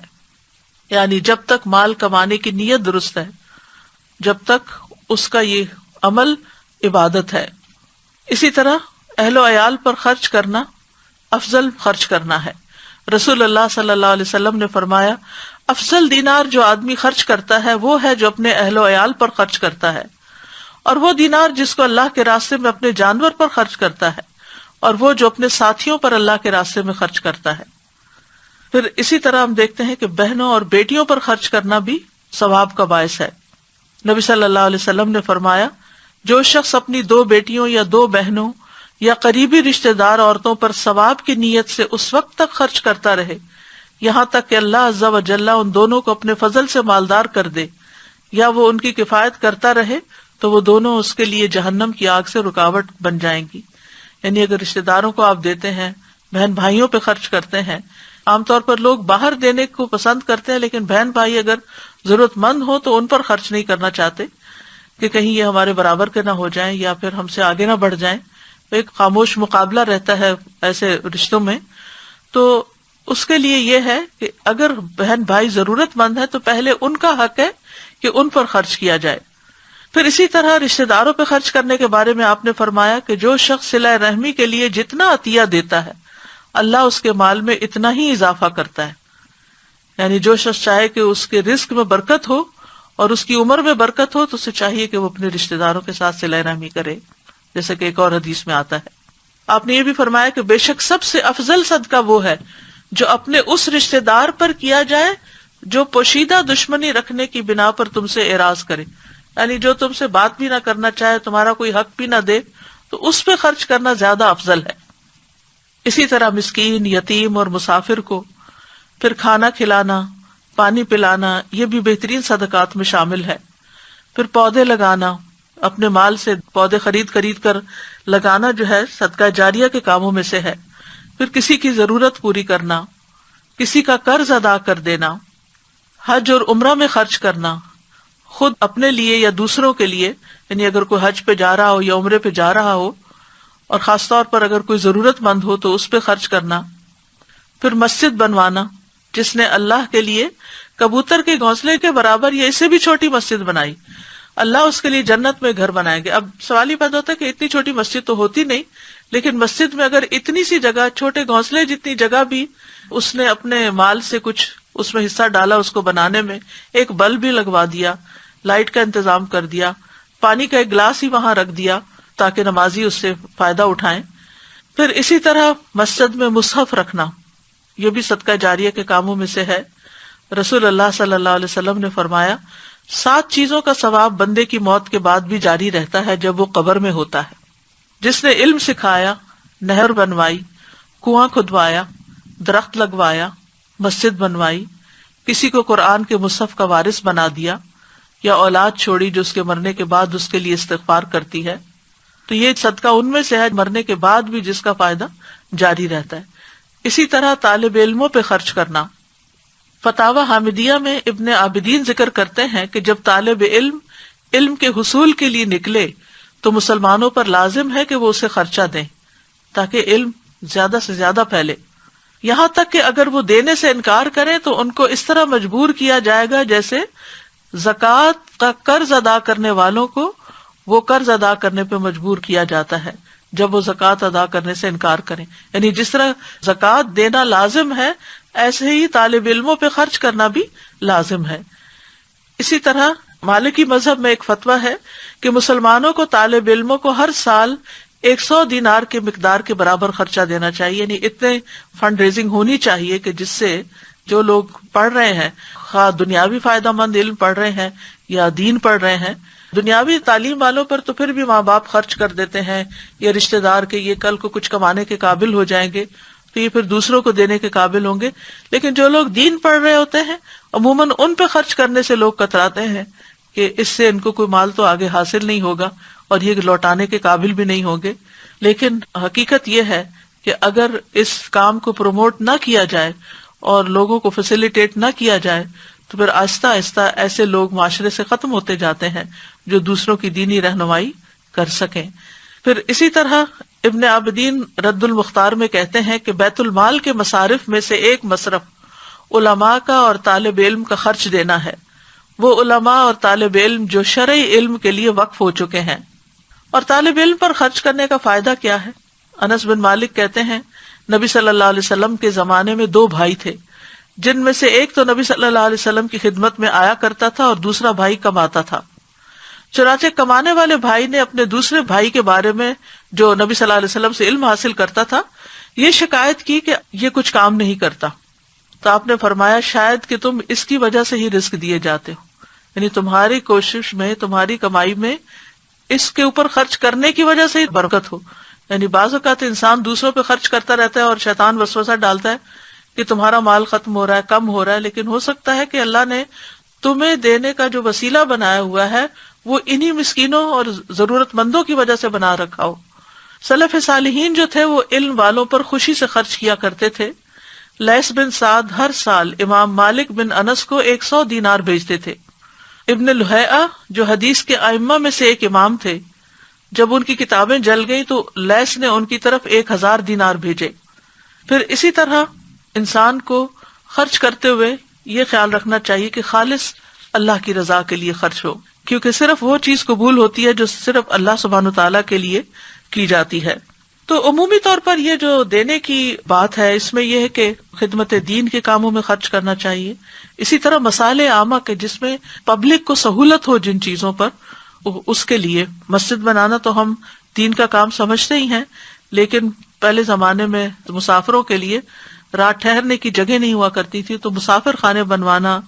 یعنی جب تک مال کمانے کی نیت درست ہے، جب تک اس کا یہ عمل عبادت ہے۔ اسی طرح اہل و عیال پر خرچ کرنا افضل خرچ کرنا ہے۔ رسول اللہ صلی اللہ علیہ وسلم نے فرمایا، افضل دینار جو آدمی خرچ کرتا ہے وہ ہے جو اپنے اہل و عیال پر خرچ کرتا ہے، اور وہ دینار جس کو اللہ کے راستے میں اپنے جانور پر خرچ کرتا ہے، اور وہ جو اپنے ساتھیوں پر اللہ کے راستے میں خرچ کرتا ہے۔ پھر اسی طرح ہم دیکھتے ہیں کہ بہنوں اور بیٹیوں پر خرچ کرنا بھی ثواب کا باعث ہے۔ نبی صلی اللہ علیہ وسلم نے فرمایا، جو شخص اپنی 2 بیٹیوں یا 2 بہنوں یا قریبی رشتہ دار عورتوں پر ثواب کی نیت سے اس وقت تک خرچ کرتا رہے یہاں تک کہ اللہ عز و جل ان دونوں کو اپنے فضل سے مالدار کر دے، یا وہ ان کی کفایت کرتا رہے، تو وہ دونوں اس کے لیے جہنم کی آگ سے رکاوٹ بن جائیں گی۔ یعنی اگر رشتہ داروں کو آپ دیتے ہیں، بہن بھائیوں پہ خرچ کرتے ہیں، عام طور پر لوگ باہر دینے کو پسند کرتے ہیں، لیکن بہن بھائی اگر ضرورت مند ہو تو ان پر خرچ نہیں کرنا چاہتے کہ کہیں یہ ہمارے برابر کے نہ ہو جائیں یا پھر ہم سے آگے نہ بڑھ جائیں۔ ایک خاموش مقابلہ رہتا ہے ایسے رشتوں میں۔ تو اس کے لیے یہ ہے کہ اگر بہن بھائی ضرورت مند ہے تو پہلے ان کا حق ہے کہ ان پر خرچ کیا جائے۔ پھر اسی طرح رشتہ داروں پہ خرچ کرنے کے بارے میں آپ نے فرمایا کہ جو شخص صلہ رحمی کے لیے جتنا عطیہ دیتا ہے اللہ اس کے مال میں اتنا ہی اضافہ کرتا ہے۔ یعنی جو شخص چاہے کہ اس کے رزق میں برکت ہو اور اس کی عمر میں برکت ہو تو اسے چاہیے کہ وہ اپنے رشتہ داروں کے ساتھ صلہ رحمی کرے، جیسے کہ ایک اور حدیث میں آتا ہے۔ آپ نے یہ بھی فرمایا کہ بے شک سب سے افضل صدقہ وہ ہے جو اپنے اس رشتہ دار پر کیا جائے جو پوشیدہ دشمنی رکھنے کی بنا پر تم سے اعراض کرے، یعنی جو تم سے بات بھی نہ کرنا چاہے، تمہارا کوئی حق بھی نہ دے، تو اس پہ خرچ کرنا زیادہ افضل ہے۔ اسی طرح مسکین، یتیم اور مسافر کو پھر کھانا کھلانا، پانی پلانا، یہ بھی بہترین صدقات میں شامل ہے۔ پھر پودے لگانا، اپنے مال سے پودے خرید کر لگانا جو ہے صدقہ جاریہ کے کاموں میں سے ہے۔ پھر کسی کی ضرورت پوری کرنا، کسی کا قرض ادا کر دینا، حج اور عمرہ میں خرچ کرنا، خود اپنے لیے یا دوسروں کے لیے، یعنی اگر کوئی حج پہ جا رہا ہو یا عمرے پہ جا رہا ہو اور خاص طور پر اگر کوئی ضرورت مند ہو تو اس پہ خرچ کرنا۔ پھر مسجد بنوانا، جس نے اللہ کے لیے کبوتر کے گھونسلے کے برابر یا اس سے بھی چھوٹی مسجد بنائی، اللہ اس کے لیے جنت میں گھر بنائیں گے۔ اب سوال یہ پیدا ہوتا ہے کہ اتنی چھوٹی مسجد تو ہوتی نہیں، لیکن مسجد میں اگر اتنی سی جگہ، چھوٹے گھونسلے جتنی جگہ بھی اس نے اپنے مال سے کچھ اس میں حصہ ڈالا، اس کو بنانے میں ایک بلب بھی لگوا دیا، لائٹ کا انتظام کر دیا، پانی کا ایک گلاس ہی وہاں رکھ دیا تاکہ نمازی اس سے فائدہ اٹھائیں۔ پھر اسی طرح مسجد میں مصحف رکھنا، یہ بھی صدقہ جاریہ کے کاموں میں سے ہے۔ رسول اللہ صلی اللہ علیہ وسلم نے فرمایا 7 چیزوں کا ثواب بندے کی موت کے بعد بھی جاری رہتا ہے جب وہ قبر میں ہوتا ہے: جس نے علم سکھایا، نہر بنوائی، کنواں کھدوایا، درخت لگوایا، مسجد بنوائی، کسی کو قرآن کے مصحف کا وارث بنا دیا، یا اولاد چھوڑی جو اس کے مرنے کے بعد اس کے لیے استغفار کرتی ہے۔ تو یہ صدقہ ان میں سے ہے مرنے کے بعد بھی جس کا فائدہ جاری رہتا ہے۔ اسی طرح طالب علموں پہ خرچ کرنا۔ فتاوی حامدیہ میں ابن عابدین ذکر کرتے ہیں کہ جب طالب علم کے حصول کے لیے نکلے تو مسلمانوں پر لازم ہے کہ وہ اسے خرچہ دیں تاکہ علم زیادہ سے زیادہ پھیلے، یہاں تک کہ اگر وہ دینے سے انکار کریں تو ان کو اس طرح مجبور کیا جائے گا جیسے زکوٰۃ کا قرض ادا کرنے والوں کو وہ قرض ادا کرنے پہ مجبور کیا جاتا ہے جب وہ زکوٰۃ ادا کرنے سے انکار کریں۔ یعنی جس طرح زکوٰۃ دینا لازم ہے، ایسے ہی طالب علموں پہ خرچ کرنا بھی لازم ہے۔ اسی طرح مالکی مذہب میں ایک فتویٰ ہے کہ مسلمانوں کو طالب علموں کو ہر سال 100 دینار کے مقدار کے برابر خرچہ دینا چاہیے، یعنی اتنے فنڈ ریزنگ ہونی چاہیے کہ جس سے جو لوگ پڑھ رہے ہیں، خواہ دنیاوی فائدہ مند علم پڑھ رہے ہیں یا دین پڑھ رہے ہیں، دنیاوی تعلیم والوں پر تو پھر بھی ماں باپ خرچ کر دیتے ہیں یا رشتہ دار کے یہ کل کو کچھ کمانے کے قابل ہو جائیں گے تو یہ پھر دوسروں کو دینے کے قابل ہوں گے، لیکن جو لوگ دین پڑھ رہے ہوتے ہیں عموماً ان پہ خرچ کرنے سے لوگ کتراتے ہیں کہ اس سے ان کو کوئی مال تو آگے حاصل نہیں ہوگا اور یہ لوٹانے کے قابل بھی نہیں ہوں گے۔ لیکن حقیقت یہ ہے کہ اگر اس کام کو پروموٹ نہ کیا جائے اور لوگوں کو فیسیلیٹیٹ نہ کیا جائے تو پھر آہستہ آہستہ ایسے لوگ معاشرے سے ختم ہوتے جاتے ہیں جو دوسروں کی دینی رہنمائی کر سکیں۔ پھر اسی طرح ابن عابدین رد المختار میں کہتے ہیں کہ بیت المال کے مصارف میں سے ایک مصرف علماء کا اور طالب علم کا خرچ دینا ہے، وہ علماء اور طالب علم جو شرعی علم کے لیے وقف ہو چکے ہیں۔ اور طالب علم پر خرچ کرنے کا فائدہ کیا ہے؟ انس بن مالک کہتے ہیں نبی صلی اللہ علیہ وسلم کے زمانے میں 2 بھائی تھے، جن میں سے ایک تو نبی صلی اللہ علیہ وسلم کی خدمت میں آیا کرتا تھا اور دوسرا بھائی کماتا تھا. چنانچہ کمانے والے بھائی نے اپنے دوسرے بھائی کے بارے میں جو نبی صلی اللہ علیہ وسلم سے علم حاصل کرتا تھا یہ شکایت کی کہ یہ کچھ کام نہیں کرتا. تو آپ نے فرمایا شاید کہ تم اس کی وجہ سے ہی رزق دیے جاتے ہو، یعنی تمہاری کوشش میں، تمہاری کمائی میں اس کے اوپر خرچ کرنے کی وجہ سے ہی برکت ہو. یعنی بعض اوقات انسان دوسروں پہ خرچ کرتا رہتا ہے اور شیطان وسوسہ ڈالتا ہے کہ تمہارا مال ختم ہو رہا ہے، کم ہو رہا ہے، لیکن ہو سکتا ہے کہ اللہ نے تمہیں دینے کا جو وسیلہ بنایا ہوا ہے وہ انہی مسکینوں اور ضرورت مندوں کی وجہ سے بنا رکھا ہو. سلف صالحین جو تھے وہ علم والوں پر خوشی سے خرچ کیا کرتے تھے. لیث بن سعد ہر سال امام مالک بن انس کو 100 دینار بھیجتے تھے. ابن لہیعہ جو حدیث کے ائمہ میں سے ایک امام تھے، جب ان کی کتابیں جل گئیں تو لیث نے ان کی طرف 1000 دینار بھیجے. پھر اسی طرح انسان کو خرچ کرتے ہوئے یہ خیال رکھنا چاہیے کہ خالص اللہ کی رضا کے لیے خرچ ہو، کیونکہ صرف وہ چیز قبول ہوتی ہے جو صرف اللہ سبحانہ تعالیٰ کے لیے کی جاتی ہے. تو عمومی طور پر یہ جو دینے کی بات ہے اس میں یہ ہے کہ خدمت دین کے کاموں میں خرچ کرنا چاہیے. اسی طرح مسائل عامہ کے جس میں پبلک کو سہولت ہو جن چیزوں پر، اس کے لیے مسجد بنانا تو ہم دین کا کام سمجھتے ہی ہیں، لیکن پہلے زمانے میں مسافروں کے لیے رات ٹھہرنے کی جگہ نہیں ہوا کرتی تھی، تو مسافر خانے بنوانا،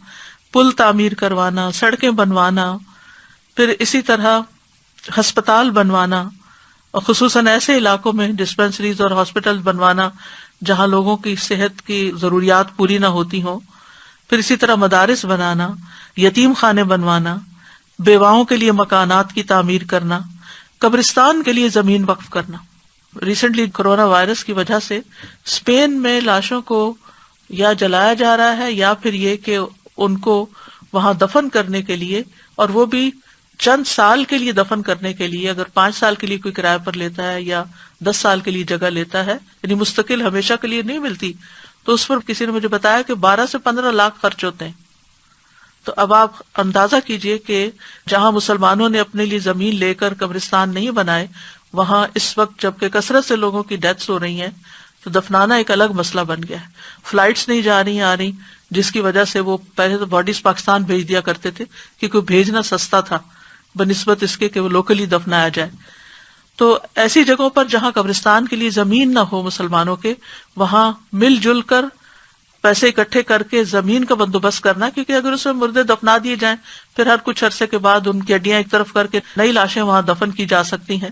پل تعمیر کروانا، سڑکیں بنوانا، پھر اسی طرح ہسپتال بنوانا، اور خصوصاً ایسے علاقوں میں ڈسپینسریز اور ہاسپٹل بنوانا جہاں لوگوں کی صحت کی ضروریات پوری نہ ہوتی ہوں، پھر اسی طرح مدارس بنانا، یتیم خانے بنوانا، بیواؤں کے لیے مکانات کی تعمیر کرنا، قبرستان کے لیے زمین وقف کرنا. ریسنٹلی کورونا وائرس کی وجہ سے اسپین میں لاشوں کو یا جلایا جا رہا ہے یا پھر یہ کہ ان کو وہاں دفن کرنے کے لیے، اور وہ بھی چند سال کے لیے دفن کرنے کے لیے، اگر 5 سال کے لیے کوئی کرایہ پر لیتا ہے یا 10 سال کے لیے جگہ لیتا ہے، یعنی مستقل ہمیشہ کے لیے نہیں ملتی، تو اس پر کسی نے مجھے بتایا کہ 12 سے 15 لاکھ خرچ ہوتے ہیں. تو اب آپ اندازہ کیجئے کہ جہاں مسلمانوں نے اپنے لیے زمین لے کر قبرستان نہیں بنائے، وہاں اس وقت جبکہ کثرت سے لوگوں کی ڈیتھس ہو رہی ہیں تو دفنانا ایک الگ مسئلہ بن گیا ہے. فلائٹس نہیں جا رہی جس کی وجہ سے وہ پہلے تو باڈیز پاکستان بھیج دیا کرتے تھے کیونکہ بھیجنا سستا تھا بنسبت اس کے کہ وہ لوکلی دفنایا جائے. تو ایسی جگہوں پر جہاں قبرستان کے لیے زمین نہ ہو مسلمانوں کے، وہاں مل جل کر پیسے اکٹھے کر کے زمین کا بندوبست کرنا، کیونکہ اگر اس میں مردے دفنا دیے جائیں پھر ہر کچھ عرصے کے بعد ان کی ہڈیاں ایک طرف کر کے نئی لاشیں وہاں دفن کی جا سکتی ہیں.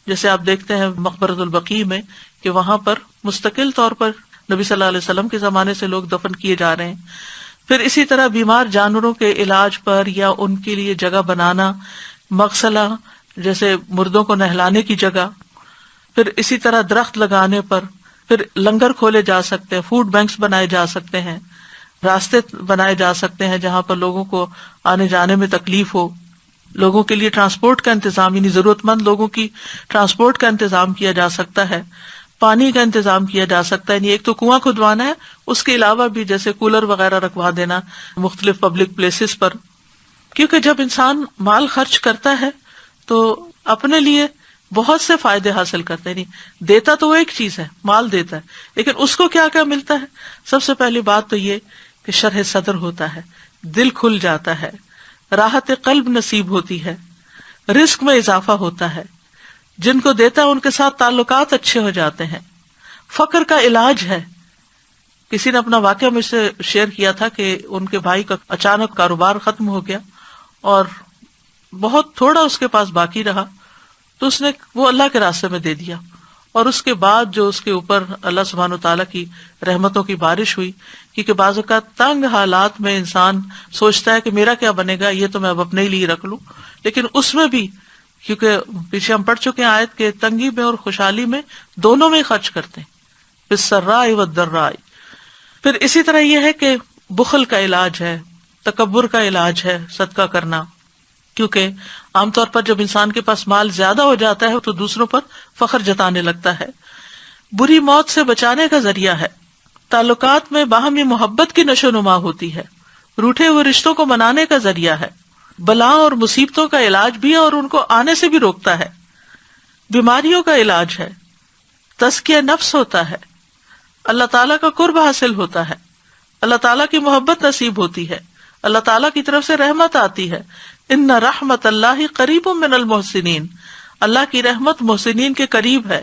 جیسے آپ دیکھتے ہیں مقبرۃ البقیع میں کہ وہاں پر مستقل طور پر نبی صلی اللہ علیہ وسلم کے زمانے سے لوگ دفن کیے جا رہے ہیں. پھر اسی طرح بیمار جانوروں کے علاج پر یا ان کے لیے جگہ بنانا، مغسلہ جیسے مردوں کو نہلانے کی جگہ، پھر اسی طرح درخت لگانے پر، پھر لنگر کھولے جا سکتے ہیں، فوڈ بینکس بنائے جا سکتے ہیں، راستے بنائے جا سکتے ہیں جہاں پر لوگوں کو آنے جانے میں تکلیف ہو، لوگوں کے لیے ٹرانسپورٹ کا انتظام، یعنی ضرورت مند لوگوں کی ٹرانسپورٹ کا انتظام کیا جا سکتا ہے، پانی کا انتظام کیا جا سکتا ہے. یعنی ایک تو کنواں کھدوانا ہے، اس کے علاوہ بھی جیسے کولر وغیرہ رکھوا دینا مختلف پبلک پلیسز پر. کیونکہ جب انسان مال خرچ کرتا ہے تو اپنے لیے بہت سے فائدے حاصل کرتے ہیں. نہیں دیتا تو وہ ایک چیز ہے، مال دیتا ہے، لیکن اس کو کیا کیا ملتا ہے؟ سب سے پہلی بات تو یہ کہ شرح صدر ہوتا ہے، دل کھل جاتا ہے، راحت قلب نصیب ہوتی ہے، رزق میں اضافہ ہوتا ہے، جن کو دیتا ہے ان کے ساتھ تعلقات اچھے ہو جاتے ہیں، فقر کا علاج ہے. کسی نے اپنا واقعہ مجھ سے شیئر کیا تھا کہ ان کے بھائی کا اچانک کاروبار ختم ہو گیا اور بہت تھوڑا اس کے پاس باقی رہا، تو اس نے وہ اللہ کے راستے میں دے دیا، اور اس کے بعد جو اس کے اوپر اللہ سبحانہ وتعالیٰ کی رحمتوں کی بارش ہوئی. کیونکہ بعض اوقات تنگ حالات میں انسان سوچتا ہے کہ میرا کیا بنے گا، یہ تو میں اب اپنے لیے رکھ لوں، لیکن اس میں بھی کیونکہ پیچھے ہم پڑھ چکے ہیں آیت کے تنگی میں اور خوشحالی میں دونوں میں خرچ کرتے ہیں، بالسراء والضراء. پھر اسی طرح یہ ہے کہ بخل کا علاج ہے، تکبر کا علاج ہے صدقہ کرنا، کیونکہ عام طور پر جب انسان کے پاس مال زیادہ ہو جاتا ہے تو دوسروں پر فخر جتانے لگتا ہے. بری موت سے بچانے کا ذریعہ ہے، تعلقات میں باہمی محبت کی نشو نما ہوتی ہے، روٹھے ہوئے رشتوں کو منانے کا ذریعہ ہے، بلاؤں اور مصیبتوں کا علاج بھی ہے اور ان کو آنے سے بھی روکتا ہے، بیماریوں کا علاج ہے، تزکیہ نفس ہوتا ہے، اللہ تعالیٰ کا قرب حاصل ہوتا ہے، اللہ تعالیٰ کی محبت نصیب ہوتی ہے، اللہ تعالیٰ کی طرف سے رحمت آتی ہے. ان رحمت اللہ قریب من المحسنین، اللہ کی رحمت محسنین کے قریب ہے.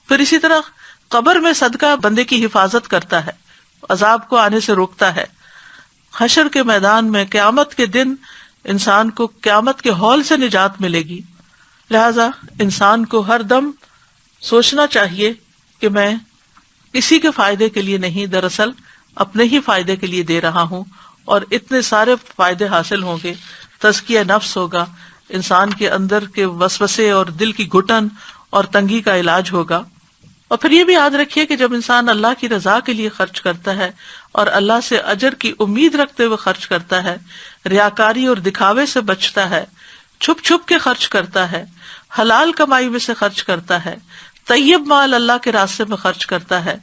پھر اسی طرح قبر میں صدقہ بندے کی حفاظت کرتا ہے، عذاب کو آنے سے روکتا ہے. حشر کے میدان میں قیامت کے دن انسان کو قیامت کے ہول سے نجات ملے گی. لہذا انسان کو ہر دم سوچنا چاہیے کہ میں کسی کے فائدے کے لیے نہیں، دراصل اپنے ہی فائدے کے لیے دے رہا ہوں، اور اتنے سارے فائدے حاصل ہوں گے. تزکیہ نفس ہوگا، انسان کے اندر کے وسوسے اور دل کی گھٹن اور تنگی کا علاج ہوگا. اور پھر یہ بھی یاد رکھیے کہ جب انسان اللہ کی رضا کے لیے خرچ کرتا ہے اور اللہ سے اجر کی امید رکھتے ہوئے خرچ کرتا ہے، ریاکاری اور دکھاوے سے بچتا ہے، چھپ چھپ کے خرچ کرتا ہے، حلال کمائی میں سے خرچ کرتا ہے، طیب مال اللہ کے راستے میں خرچ کرتا ہے،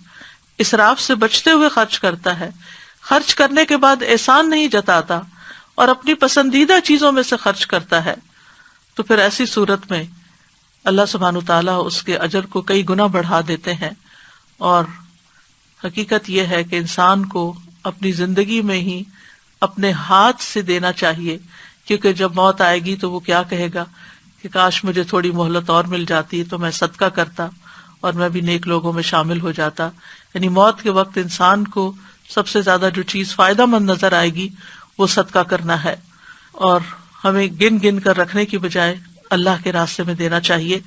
اسراف سے بچتے ہوئے خرچ کرتا ہے، خرچ کرنے کے بعد احسان نہیں جتاتا اور اپنی پسندیدہ چیزوں میں سے خرچ کرتا ہے، تو پھر ایسی صورت میں اللہ سبحانہ تعالیٰ اس کے اجر کو کئی گنا بڑھا دیتے ہیں. اور حقیقت یہ ہے کہ انسان کو اپنی زندگی میں ہی اپنے ہاتھ سے دینا چاہیے، کیونکہ جب موت آئے گی تو وہ کیا کہے گا کہ کاش مجھے تھوڑی مہلت اور مل جاتی تو میں صدقہ کرتا اور میں بھی نیک لوگوں میں شامل ہو جاتا. یعنی موت کے وقت انسان کو سب سے زیادہ جو چیز فائدہ مند نظر آئے گی وہ صدقہ کرنا ہے، اور ہمیں گن گن کر رکھنے کی بجائے اللہ کے راستے میں دینا چاہیے.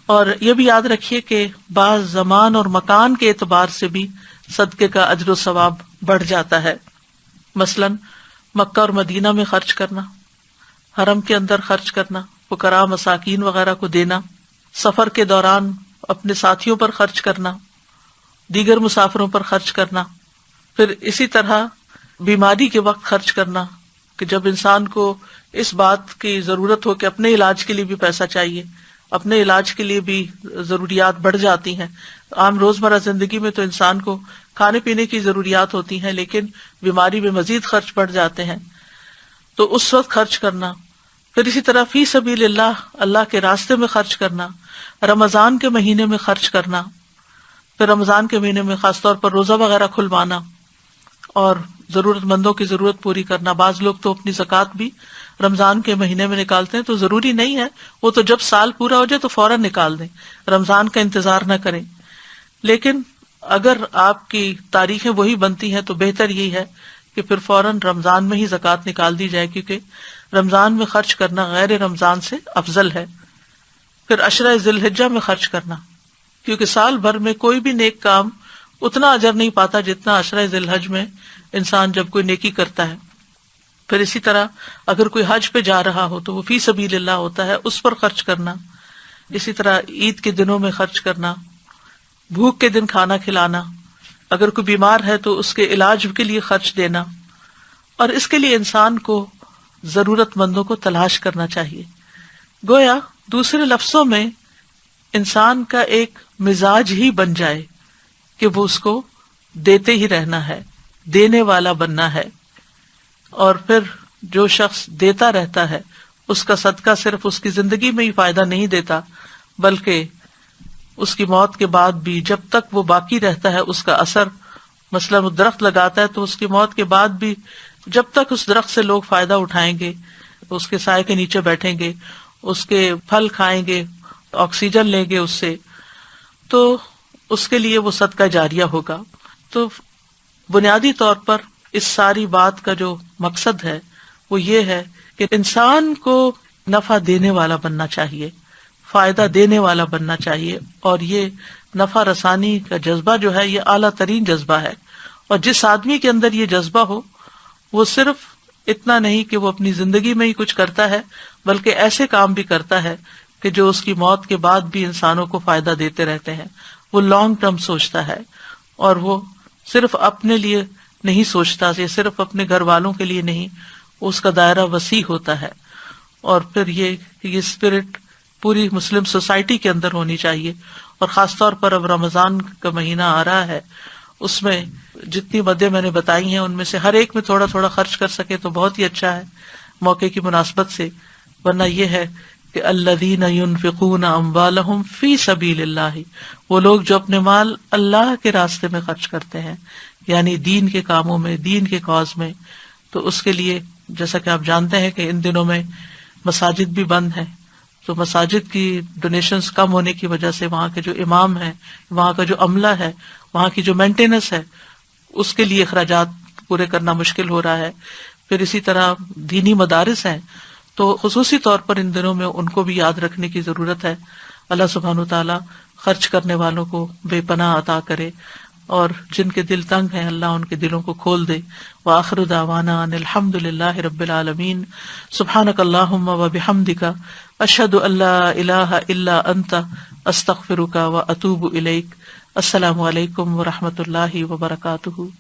اور یہ بھی یاد رکھیے کہ بعض زمان اور مکان کے اعتبار سے بھی صدقے کا اجر و ثواب بڑھ جاتا ہے. مثلاً مکہ اور مدینہ میں خرچ کرنا، حرم کے اندر خرچ کرنا، فقراء مساکین وغیرہ کو دینا، سفر کے دوران اپنے ساتھیوں پر خرچ کرنا، دیگر مسافروں پر خرچ کرنا. پھر اسی طرح بیماری کے وقت خرچ کرنا، کہ جب انسان کو اس بات کی ضرورت ہو کہ اپنے علاج کے لیے بھی پیسہ چاہیے، اپنے علاج کے لیے بھی ضروریات بڑھ جاتی ہیں. عام روزمرہ زندگی میں تو انسان کو کھانے پینے کی ضروریات ہوتی ہیں، لیکن بیماری میں مزید خرچ بڑھ جاتے ہیں، تو اس وقت خرچ کرنا. پھر اسی طرح فی سبیل اللہ، اللہ کے راستے میں خرچ کرنا، رمضان کے مہینے میں خرچ کرنا. پھر رمضان کے مہینے میں خاص طور پر روزہ وغیرہ کھلوانا اور ضرورت مندوں کی ضرورت پوری کرنا. بعض لوگ تو اپنی زکوٰۃ بھی رمضان کے مہینے میں نکالتے ہیں، تو ضروری نہیں ہے وہ تو جب سال پورا ہو جائے تو فوراً نکال دیں، رمضان کا انتظار نہ کریں. لیکن اگر آپ کی تاریخیں وہی بنتی ہیں تو بہتر یہی ہے کہ پھر فوراً رمضان میں ہی زکوٰۃ نکال دی جائے، کیونکہ رمضان میں خرچ کرنا غیر رمضان سے افضل ہے. پھر عشرہ ذی الحجہ میں خرچ کرنا، کیونکہ سال بھر میں کوئی بھی نیک کام اتنا اجر نہیں پاتا جتنا عشرہ ذی الحج میں انسان جب کوئی نیکی کرتا ہے. پھر اسی طرح اگر کوئی حج پہ جا رہا ہو تو وہ فی سبیل اللہ ہوتا ہے، اس پر خرچ کرنا. اسی طرح عید کے دنوں میں خرچ کرنا، بھوک کے دن کھانا کھلانا، اگر کوئی بیمار ہے تو اس کے علاج کے لیے خرچ دینا. اور اس کے لیے انسان کو ضرورت مندوں کو تلاش کرنا چاہیے. گویا دوسرے لفظوں میں انسان کا ایک مزاج ہی بن جائے کہ وہ اس کو دیتے ہی رہنا ہے، دینے والا بننا ہے. اور پھر جو شخص دیتا رہتا ہے اس کا صدقہ صرف اس کی زندگی میں ہی فائدہ نہیں دیتا، بلکہ اس کی موت کے بعد بھی جب تک وہ باقی رہتا ہے اس کا اثر، مثلا وہ درخت لگاتا ہے تو اس کی موت کے بعد بھی جب تک اس درخت سے لوگ فائدہ اٹھائیں گے، اس کے سائے کے نیچے بیٹھیں گے، اس کے پھل کھائیں گے، آکسیجن لیں گے اس سے، تو اس کے لیے وہ صدقہ جاریہ ہوگا. تو بنیادی طور پر اس ساری بات کا جو مقصد ہے وہ یہ ہے کہ انسان کو نفع دینے والا بننا چاہیے، فائدہ دینے والا بننا چاہیے. اور یہ نفع رسانی کا جذبہ جو ہے یہ اعلیٰ ترین جذبہ ہے. اور جس آدمی کے اندر یہ جذبہ ہو وہ صرف اتنا نہیں کہ وہ اپنی زندگی میں ہی کچھ کرتا ہے، بلکہ ایسے کام بھی کرتا ہے کہ جو اس کی موت کے بعد بھی انسانوں کو فائدہ دیتے رہتے ہیں. وہ لانگ ٹرم سوچتا ہے اور وہ صرف اپنے لیے نہیں سوچتا، یہ صرف اپنے گھر والوں کے لیے نہیں، اس کا دائرہ وسیع ہوتا ہے. اور پھر یہ اسپرٹ پوری مسلم سوسائٹی کے اندر ہونی چاہیے. اور خاص طور پر اب رمضان کا مہینہ آ رہا ہے، اس میں جتنی مدیں میں نے بتائی ہیں ان میں سے ہر ایک میں تھوڑا تھوڑا خرچ کر سکے تو بہت ہی اچھا ہے موقع کی مناسبت سے. ورنہ یہ ہے کہ الذین ينفقون اموالهم فی سبیل اللہ، وہ لوگ جو اپنے مال اللہ کے راستے میں خرچ کرتے ہیں، یعنی دین کے کاموں میں، دین کے کاز میں. تو اس کے لیے جیسا کہ آپ جانتے ہیں کہ ان دنوں میں مساجد بھی بند ہیں، تو مساجد کی ڈونیشنز کم ہونے کی وجہ سے وہاں کے جو امام ہیں، وہاں کا جو عملہ ہے، وہاں کی جو مینٹیننس ہے، اس کے لیے اخراجات پورے کرنا مشکل ہو رہا ہے. پھر اسی طرح دینی مدارس ہیں، تو خصوصی طور پر ان دنوں میں ان کو بھی یاد رکھنے کی ضرورت ہے. اللہ سبحانہ وتعالیٰ خرچ کرنے والوں کو بے پناہ عطا کرے، اور جن کے دل تنگ ہیں اللہ ان کے دلوں کو کھول دے. وآخر دعوانا ان الحمد للہ رب العالمین. سبحانک اللہم وبحمدک، اشہد ان لا الہ الا انت، استغفرک واتوب الیک. السلام علیکم ورحمۃ اللہ وبرکاتہ.